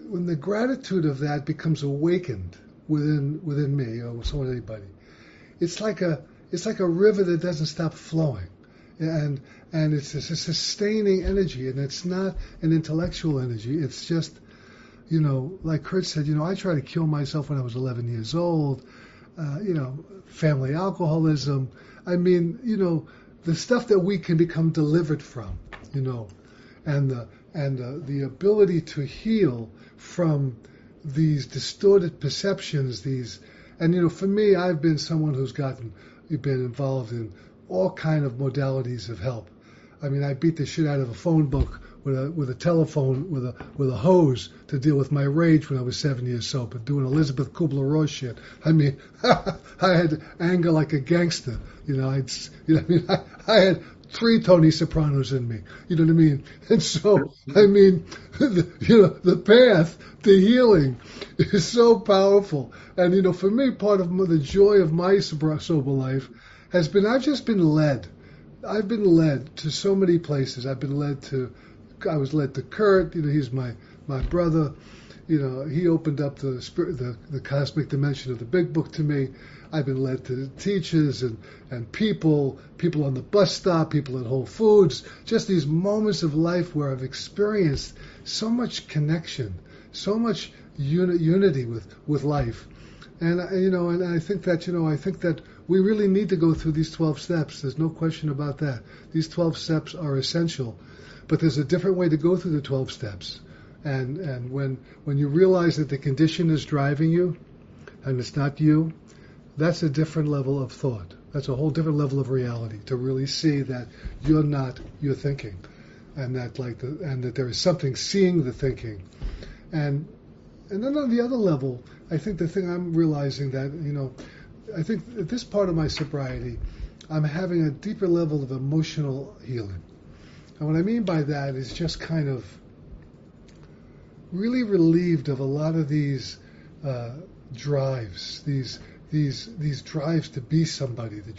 when the gratitude of that becomes awakened within me or anybody, it's like a river that doesn't stop flowing, and it's a sustaining energy, and it's not an intellectual energy. It's just, like Kurt said, I tried to kill myself when I was 11 years old. Family alcoholism. I mean, the stuff that we can become delivered from, and the ability to heal from these distorted perceptions, for me, I've been someone who's been involved in all kind of modalities of help. I mean, I beat the shit out of a phone book with a telephone with a hose to deal with my rage when I was 7 years sober, doing Elizabeth Kubler-Ross shit. I mean, I had anger like a gangster. I had 3 Tony Sopranos in me. You know what I mean? And so, I mean, the path to healing is so powerful. And, for me, part of the joy of my sober life has been I've just been led. I've been led to so many places. I was led to Kurt. He's my brother. He opened up the cosmic dimension of the Big Book to me. I've been led to teachers and people on the bus stop, people at Whole Foods, just these moments of life where I've experienced so much connection, so much unity with life. And I think that we really need to go through these 12 steps. There's no question about that. These 12 steps are essential, but there's a different way to go through the 12 steps. And when you realize that the condition is driving you, and it's not you, that's a different level of thought. That's a whole different level of reality, to really see that you're not your thinking, and that there is something seeing the thinking. And And then on the other level, I think the thing I'm realizing that, I think at this part of my sobriety, I'm having a deeper level of emotional healing. And what I mean by that is just kind of really relieved of a lot of these drives, these drives to be somebody, these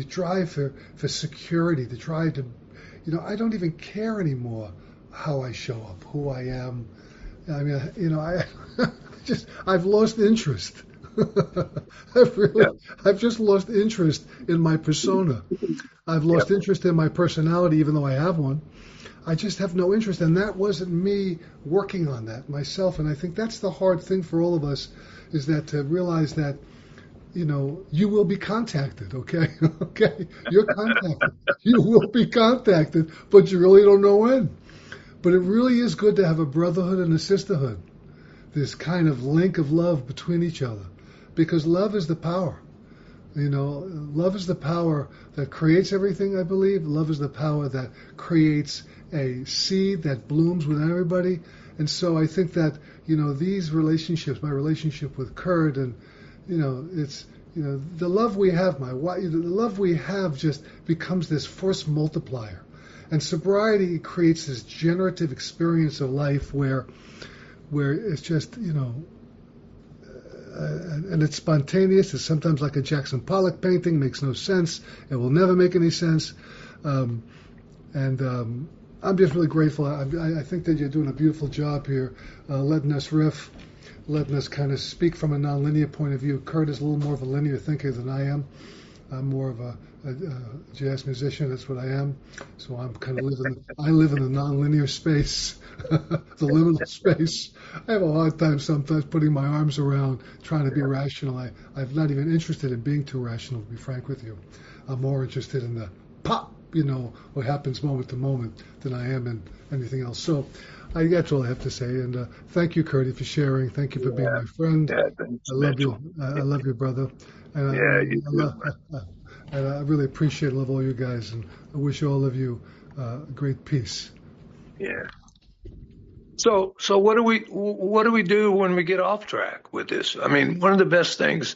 drive for security, the drive to, I don't even care anymore how I show up, who I am. I mean, I've lost interest. I've just lost interest in my persona. I've lost interest in my personality, even though I have one. I just have no interest, and that wasn't me working on that myself. And I think that's the hard thing for all of us, is that to realize that, you will be contacted, okay? Okay? You're contacted. You will be contacted, but you really don't know when. But it really is good to have a brotherhood and a sisterhood, this kind of link of love between each other, because love is the power. Love is the power that creates everything, I believe. Love is the power that creates a seed that blooms within everybody. And so I think that, these relationships, my relationship with Kurt, and, it's, the love we have, the love we have just becomes this force multiplier. And sobriety creates this generative experience of life where it's just, and it's spontaneous. It's sometimes like a Jackson Pollock painting, makes no sense. It will never make any sense. I'm just really grateful. I think that you're doing a beautiful job here, letting us riff, letting us kind of speak from a nonlinear point of view. Kurt is a little more of a linear thinker than I am. I'm more of a jazz musician. That's what I am. So I'm kind of I live in a nonlinear space, the liminal space. I have a hard time sometimes putting my arms around trying to be rational. I'm not even interested in being too rational, to be frank with you. I'm more interested in the pop, what happens moment to moment, than I am in anything else. So that's all I have to say. And thank you, Curdy, for sharing. Thank you for being my friend. Yeah, thanks, I love Mitchell. you. I love you, brother. And You too. and I really appreciate and love all you guys, and I wish all of you great peace. Yeah. So what do we do when we get off track with this? I mean, one of the best things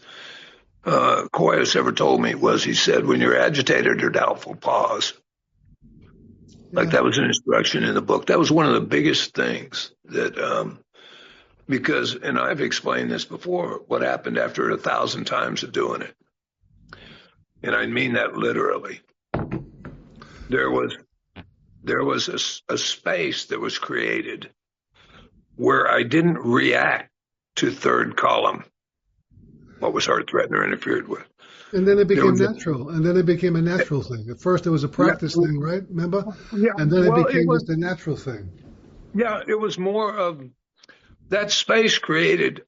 Koyos ever told me was, he said, when you're agitated or doubtful, pause. Like that was an instruction in the book. That was one of the biggest things that, because, and I've explained this before, what happened after 1,000 times of doing it. And I mean that literally. There was a space that was created where I didn't react to third column, what was hard, threatened, or interfered with. And then it became natural. And then it became a natural thing. At first it was a practice thing, right? Remember? Yeah. And then it became just a natural thing. Yeah, it was more of that space created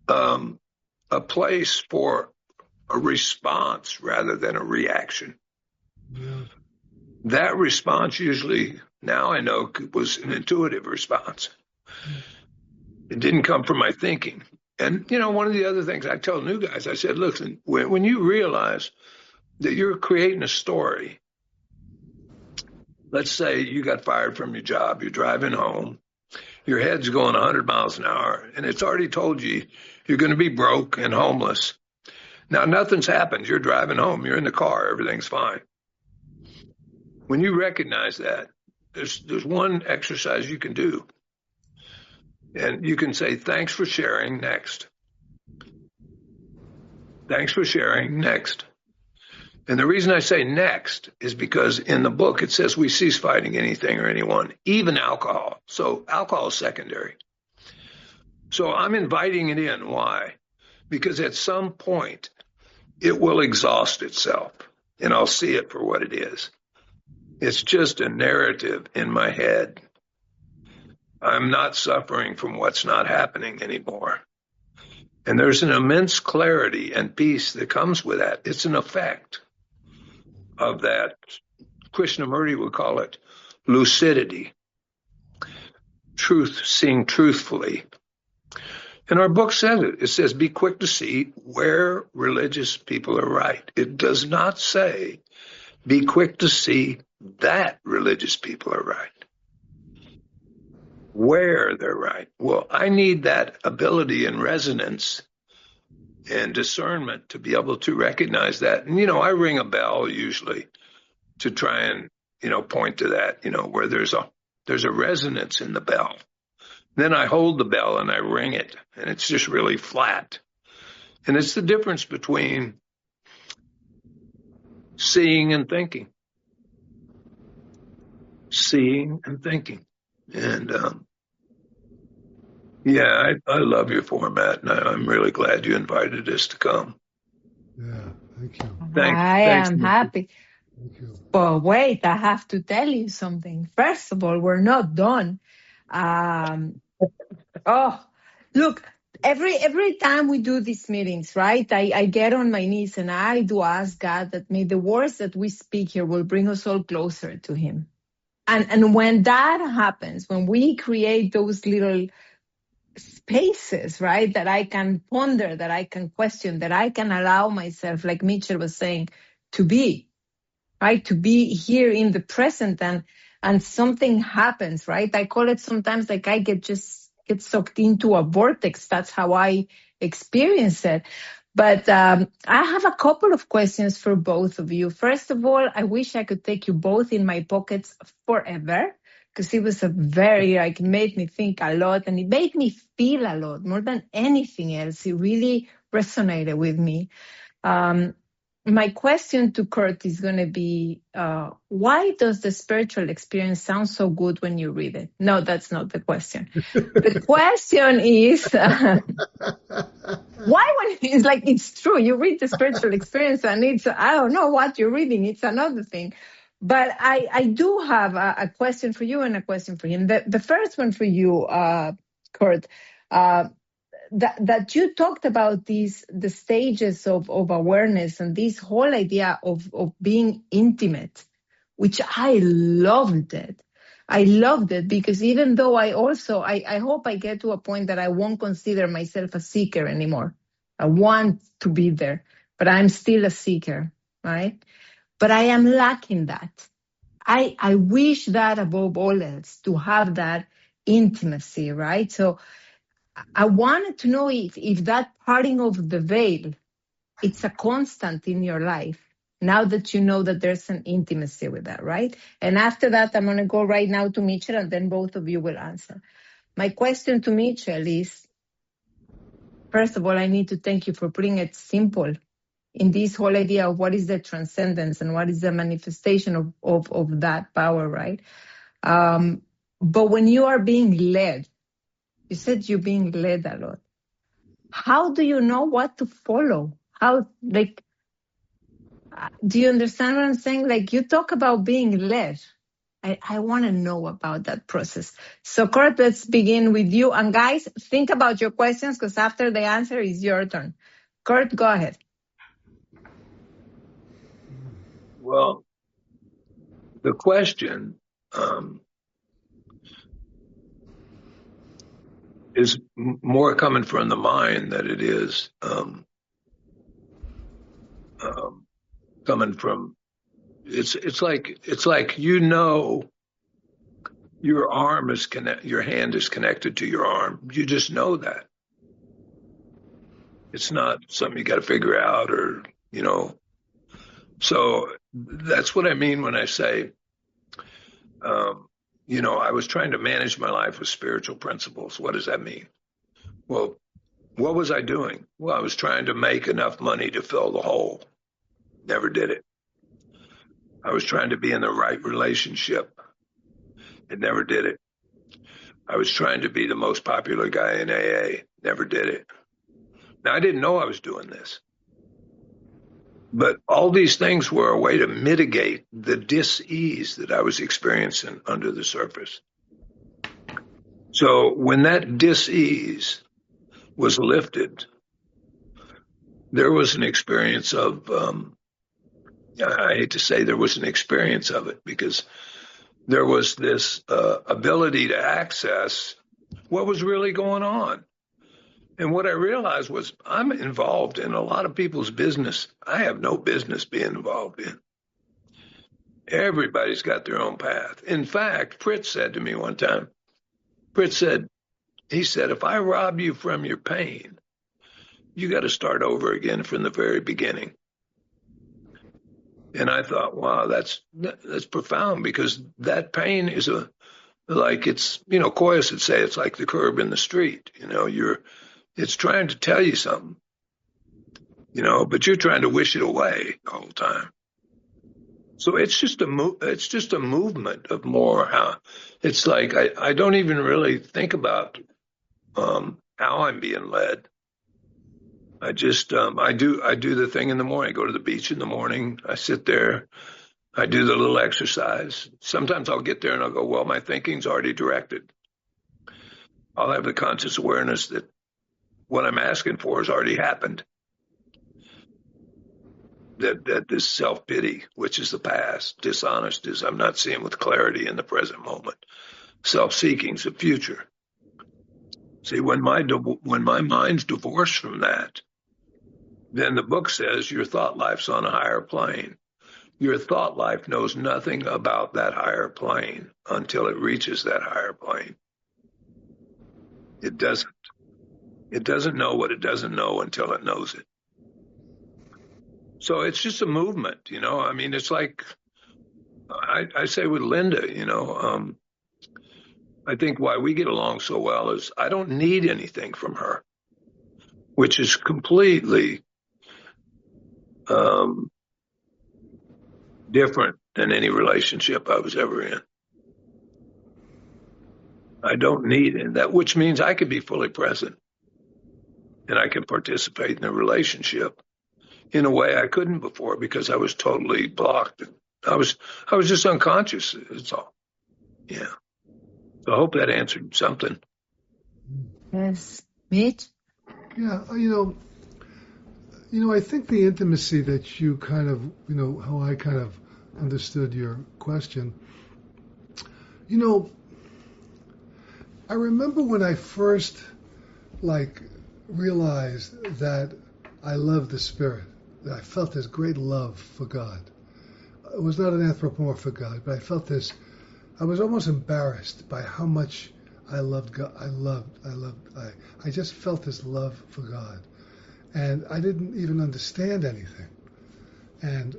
a place for a response rather than a reaction. Yeah. That response usually, now I know, was an intuitive response. It didn't come from my thinking. And, one of the other things I tell new guys, I said, listen, when you realize that you're creating a story, let's say you got fired from your job, you're driving home, your head's going 100 miles an hour, and it's already told you you're going to be broke and homeless. Now, nothing's happened. You're driving home. You're in the car. Everything's fine. When you recognize that, there's one exercise you can do. And you can say, thanks for sharing, next. Thanks for sharing, next. And the reason I say next is because in the book it says we cease fighting anything or anyone, even alcohol. So alcohol is secondary. So I'm inviting it in. Why? Because at some point it will exhaust itself, and I'll see it for what it is. It's just a narrative in my head. I'm not suffering from what's not happening anymore. And there's an immense clarity and peace that comes with that. It's an effect of that. Krishnamurti would call it lucidity, truth, seeing truthfully. And our book says it. It says, be quick to see where religious people are right. It does not say, be quick to see that religious people are right. where they're right. Well, I need that ability and resonance and discernment to be able to recognize that. And, I ring a bell usually to try and, point to that, where there's a resonance in the bell. Then I hold the bell and I ring it, and it's just really flat. And it's the difference between seeing and thinking. Seeing and thinking. And, yeah, I love your format, and I'm really glad you invited us to come. Yeah, thank you. I Thanks, am Mitchell. happy. Thank you. But wait, I have to tell you something. First of all, we're not done. Um, oh, look, every time we do these meetings, right? I get on my knees and I do ask God that may the words that we speak here will bring us all closer to Him. And when that happens, when we create those little spaces, right, that I can ponder, that I can question, that I can allow myself, like Mitchell was saying, to be, right, to be here in the present, and something happens, right? I call it sometimes like I get sucked into a vortex. That's how I experience it. But I have a couple of questions for both of you. First of all, I wish I could take you both in my pockets forever, because it was it made me think a lot, and it made me feel a lot more than anything else. It really resonated with me. My question to Kurt is going to be, why does the spiritual experience sound so good when you read it? No, that's not the question. The question is, why when it's like, it's true, you read the spiritual experience and I don't know what you're reading, it's another thing. But I do have a question for you and a question for him. The first one for you, Kurt, that you talked about the stages of awareness and this whole idea of being intimate, which I loved it. I loved it because even though I hope I get to a point that I won't consider myself a seeker anymore. I want to be there, but I'm still a seeker, right? But I am lacking that. I wish that above all else, to have that intimacy, right? So I wanted to know if that parting of the veil, it's a constant in your life, now that you know that there's an intimacy with that, right? And after that, I'm going to go right now to Mitchell, and then both of you will answer. My question to Mitchell is, first of all, I need to thank you for putting it simple in this whole idea of what is the transcendence and what is the manifestation of that power, right? But when you are being led, you said you're being led a lot. How do you know what to follow? Do you understand what I'm saying? Like, you talk about being led. I want to know about that process. So, Kurt, let's begin with you. And guys, think about your questions, because after the answer is your turn. Kurt, go ahead. Well, the question is more coming from the mind than it is coming from. It's like your arm is your hand is connected to your arm. You just know that. It's not something you got to figure out, or So that's what I mean when I say, I was trying to manage my life with spiritual principles. What does that mean? Well, what was I doing? Well, I was trying to make enough money to fill the hole. Never did it. I was trying to be in the right relationship. It never did it. I was trying to be the most popular guy in AA. Never did it. Now, I didn't know I was doing this. But all these things were a way to mitigate the dis-ease that I was experiencing under the surface. So when that dis-ease was lifted, there was an experience of, I hate to say there was an experience of it, because there was this ability to access what was really going on. And what I realized was I'm involved in a lot of people's business I have no business being involved in. Everybody's got their own path. In fact, Fritz said to me one time, Fritz said, he said, if I rob you from your pain, you got to start over again from the very beginning. And I thought, wow, that's profound, because that pain is like it's, Koyas would say it's like the curb in the street. It's trying to tell you something, but you're trying to wish it away the whole time. So it's just a movement of more how it's like I don't even really think about how I'm being led. I just I do the thing in the morning. I go to the beach in the morning. I sit there. I do the little exercise. Sometimes I'll get there and I'll go, well, my thinking's already directed. I'll have the conscious awareness that what I'm asking for has already happened. That this self-pity, which is the past, dishonest is I'm not seeing with clarity in the present moment. Self-seeking is the future. See, when my mind's divorced from that, then the book says your thought life's on a higher plane. Your thought life knows nothing about that higher plane until it reaches that higher plane. It doesn't. It doesn't know what it doesn't know until it knows it. So it's just a movement, I mean, it's like I say with Linda, I think why we get along so well is I don't need anything from her, which is completely different than any relationship I was ever in. I don't need that, which means I could be fully present and I can participate in the relationship in a way I couldn't before because I was totally blocked. I was just unconscious. It's all. Yeah. So I hope that answered something. Yes. Mitch? Yeah, I think the intimacy that you kind of, how I kind of understood your question, I remember when I first, realized that I loved the Spirit, that I felt this great love for God. It was not an anthropomorphic God, but I felt this, I was almost embarrassed by how much I loved God. I just felt this love for God. And I didn't even understand anything. And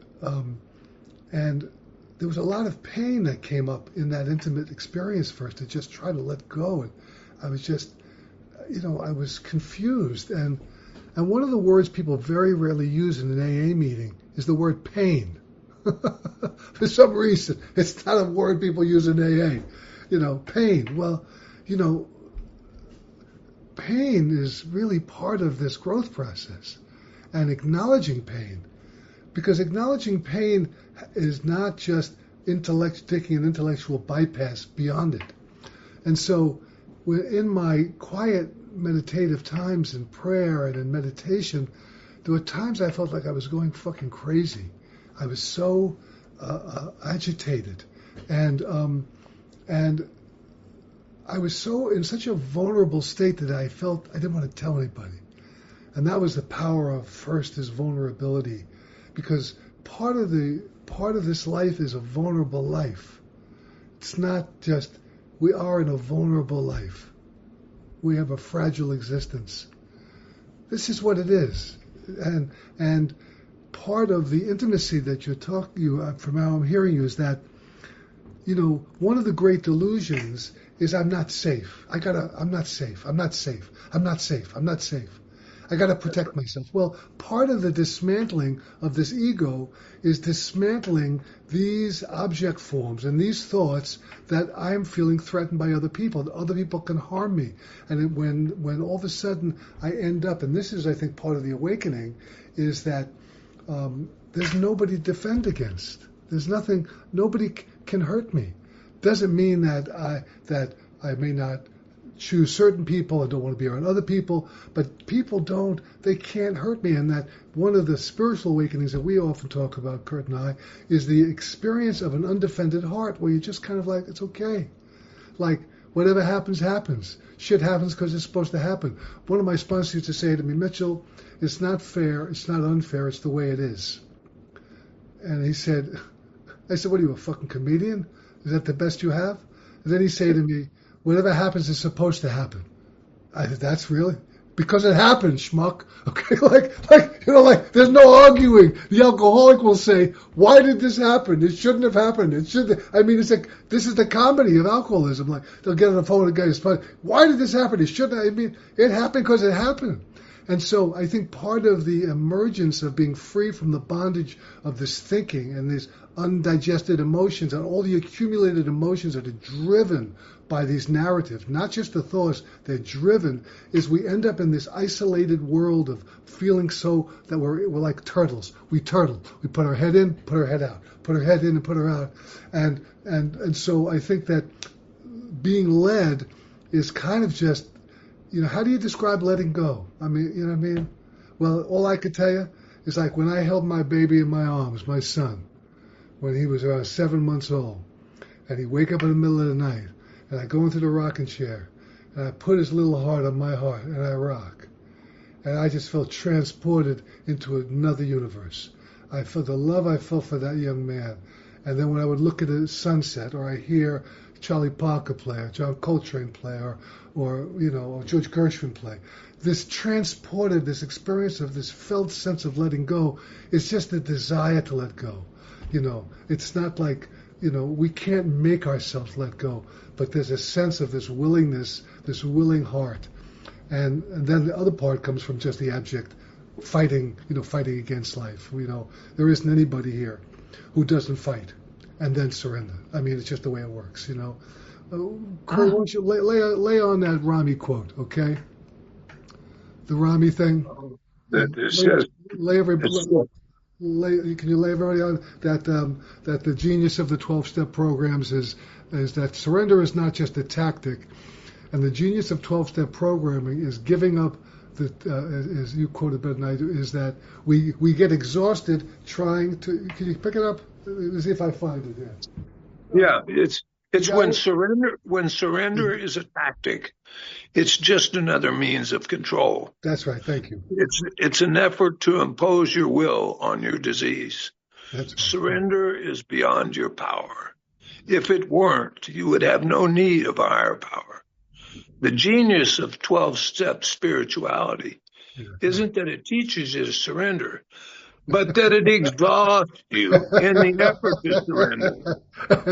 there was a lot of pain that came up in that intimate experience first to just try to let go. And I was just, I was confused. And one of the words people very rarely use in an AA meeting is the word pain. For some reason, it's not a word people use in AA. Pain. Well, pain is really part of this growth process, and acknowledging pain, because acknowledging pain is not just taking an intellectual bypass beyond it. And so in my quiet meditative times in prayer and in meditation, there were times I felt like I was going fucking crazy. I was so agitated, and I was so in such a vulnerable state that I felt I didn't want to tell anybody. And that was the power of first is vulnerability, because part of this life is a vulnerable life. It's not just we are in a vulnerable life. We have a fragile existence. This is what it is, and part of the intimacy that from how I'm hearing you is that, one of the great delusions is I'm not safe. I'm not safe. I'm not safe. I'm not safe. I'm not safe. I got to protect myself. Well, part of the dismantling of this ego is dismantling these object forms and these thoughts that I'm feeling threatened by other people. That other people can harm me. And when all of a sudden I end up, and this is, I think, part of the awakening, is that there's nobody to defend against. There's nothing. Nobody can hurt me. Doesn't mean that I may not choose certain people and don't want to be around other people, but people they can't hurt me. And that one of the spiritual awakenings that we often talk about, Kurt and I, is the experience of an undefended heart where you're just kind of like, it's okay. Like, whatever happens, happens. Shit happens because it's supposed to happen. One of my sponsors used to say to me, Mitchell, it's not fair, it's not unfair, it's the way it is. And I said, what are you, a fucking comedian? Is that the best you have? And then he said to me, whatever happens is supposed to happen. That's really because it happened, schmuck. Okay, like there's no arguing. The alcoholic will say, "Why did this happen? It shouldn't have happened. It should." I mean, it's like this is the comedy of alcoholism. Like they'll get on the phone with a guy, "Why did this happen? It shouldn't." I mean, it happened because it happened. And so I think part of the emergence of being free from the bondage of this thinking and these undigested emotions and all the accumulated emotions that are driven by these narratives, not just the thoughts, they're driven, is we end up in this isolated world of feeling so that we're like turtles. We turtle. We put our head in, put our head out. Put our head in and put her out. And so I think that being led is kind of just, how do you describe letting go? I mean, you know what I mean? Well, all I could tell you is like when I held my baby in my arms, my son, when he was around 7 months old, and he'd wake up in the middle of the night, and I go into the rocking chair, and I put his little heart on my heart, and I rock. And I just felt transported into another universe. I felt the love I felt for that young man. And then when I would look at the sunset, or I hear Charlie Parker play, or John Coltrane play, or George Gershwin play, this transported, this experience of this felt sense of letting go is just a desire to let go. It's not like, we can't make ourselves let go, but there's a sense of this willingness, this willing heart. And then the other part comes from just the abject fighting against life. There isn't anybody here who doesn't fight and then surrender. I mean, it's just the way it works, Kurt, why don't you lay on that Rami quote, okay? The Rami thing. Can you lay everybody on that the genius of the 12-step programs is that surrender is not just a tactic, and the genius of 12-step programming is giving up. As you quoted better than I do, is that we get exhausted trying to. Can you pick it up? Let's see if I find it. Yeah, it's when surrender is a tactic. It's just another means of control. That's right. Thank you. It's an effort to impose your will on your disease. That's right. Surrender is beyond your power. If it weren't, you would have no need of a higher power. The genius of 12-step spirituality isn't that it teaches you to surrender, but that it exhausts you in the effort to surrender.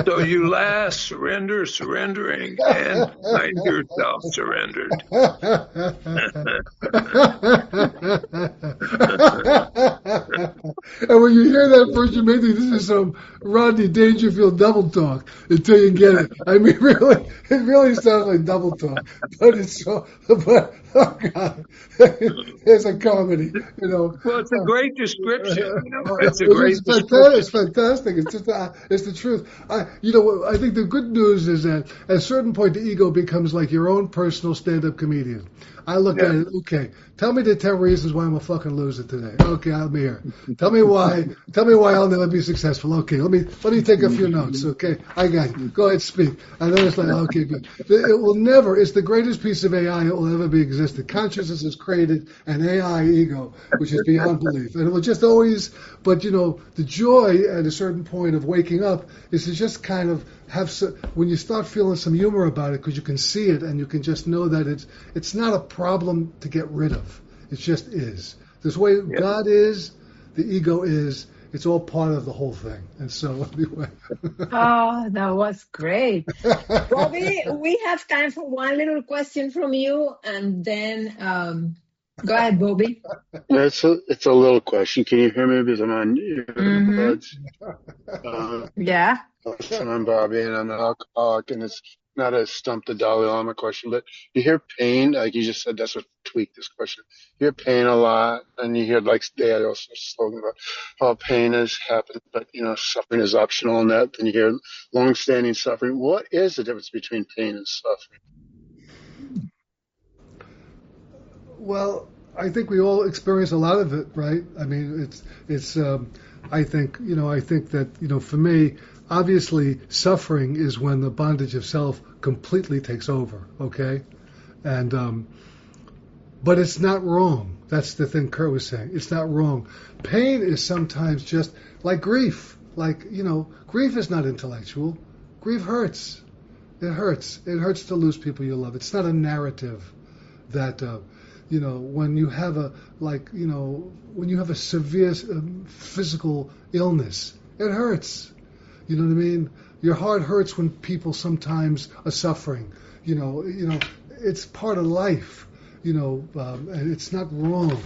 So you last surrendering, and find yourself surrendered. And when you hear that first, you may think this is some Rodney Dangerfield double talk until you get it. I mean, really, it really sounds like double talk, but it's so. But oh God, it's a comedy, Well, it's a great description. It's fantastic. It's just, it's the truth. I think the good news is that at a certain point, the ego becomes like your own personal stand-up comedian. I look at it, okay, tell me the 10 reasons why I'm a fucking loser today. Okay, I'm here. Tell me why I'll never be successful. Okay, let me take a few notes. Okay, I got you. Go ahead, speak. And then it's like, okay, good. It will never, it's the greatest piece of AI that will ever be existed. Consciousness is created an AI ego, which is beyond belief. And it will just always, but the joy at a certain point of waking up is to just kind of when you start feeling some humor about it, because you can see it and you can just know that it's not a problem to get rid of. It just is. This way God is, the ego is. It's all part of the whole thing. And so anyway. Oh, that was great. Bobby, we have time for one little question from you, and then go ahead, Bobby. It's a little question. Can you hear me because I'm on earbuds? Yeah. I'm Bobby, and I'm an alcoholic, and it's not a stump the Dalai Lama question, but you hear pain, like you just said, that's what tweaked this question. You hear pain a lot, and you hear, like, they had also a slogan about how pain has happened, but, suffering is optional and that. Then you hear long-standing suffering. What is the difference between pain and suffering? Well, I think we all experience a lot of it, right? I mean, I think that, for me, obviously suffering is when the bondage of self completely takes over, okay? And, but it's not wrong. That's the thing Kurt was saying. It's not wrong. Pain is sometimes just like grief. Like, grief is not intellectual. Grief hurts. It hurts. It hurts to lose people you love. It's not a narrative that, when you have when you have a severe physical illness, it hurts. You know what I mean? Your heart hurts when people sometimes are suffering. It's part of life. And it's not wrong.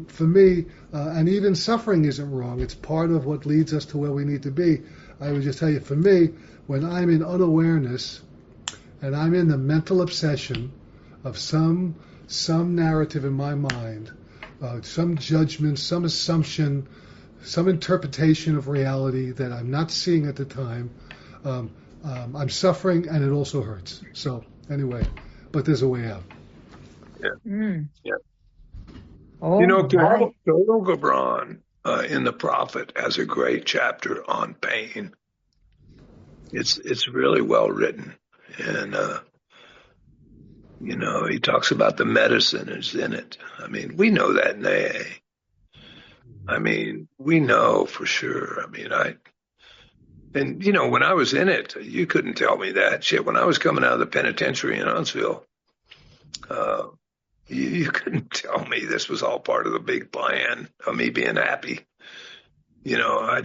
For me, and even suffering isn't wrong. It's part of what leads us to where we need to be. I would just tell you, for me, when I'm in unawareness and I'm in the mental obsession of some narrative in my mind, some judgment, some assumption, some interpretation of reality that I'm not seeing at the time, I'm suffering, and it also hurts. So anyway, but there's a way out. Yeah. Mm. Yeah. Oh, Khalil Gibran in The Prophet has a great chapter on pain. It's really well written, and he talks about the medicine is in it. I mean, we know that in AA. I mean, we know for sure. I mean, when I was in it, you couldn't tell me that shit. When I was coming out of the penitentiary in Huntsville, you couldn't tell me this was all part of the big plan of me being happy. I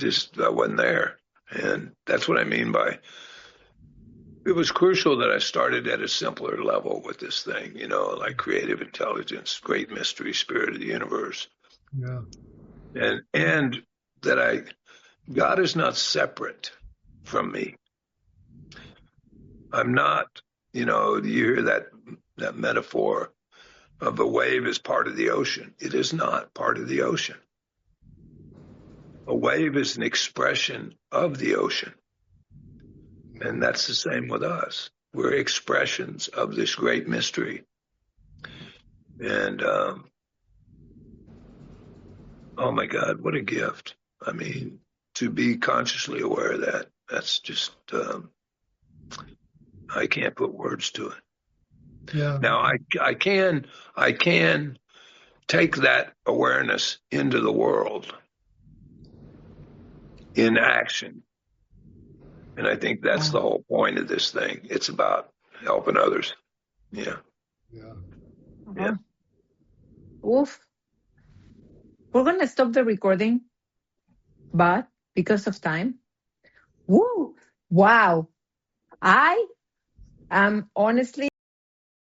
wasn't there. And that's what I mean by it was crucial that I started at a simpler level with this thing, like creative intelligence, great mystery, spirit of the universe. Yeah. And that God is not separate from me. I'm not, you hear that metaphor of a wave is part of the ocean. It is not part of the ocean. A wave is an expression of the ocean. And that's the same with us. We're expressions of this great mystery. And, oh my God, what a gift. I mean, to be consciously aware of that, that's just, I can't put words to it. Yeah. Now I can take that awareness into the world in action. And I think that's the whole point of this thing. It's about helping others. Yeah. Yeah. Yeah. Oof. We're going to stop the recording, but because of time, woo, wow. I am honestly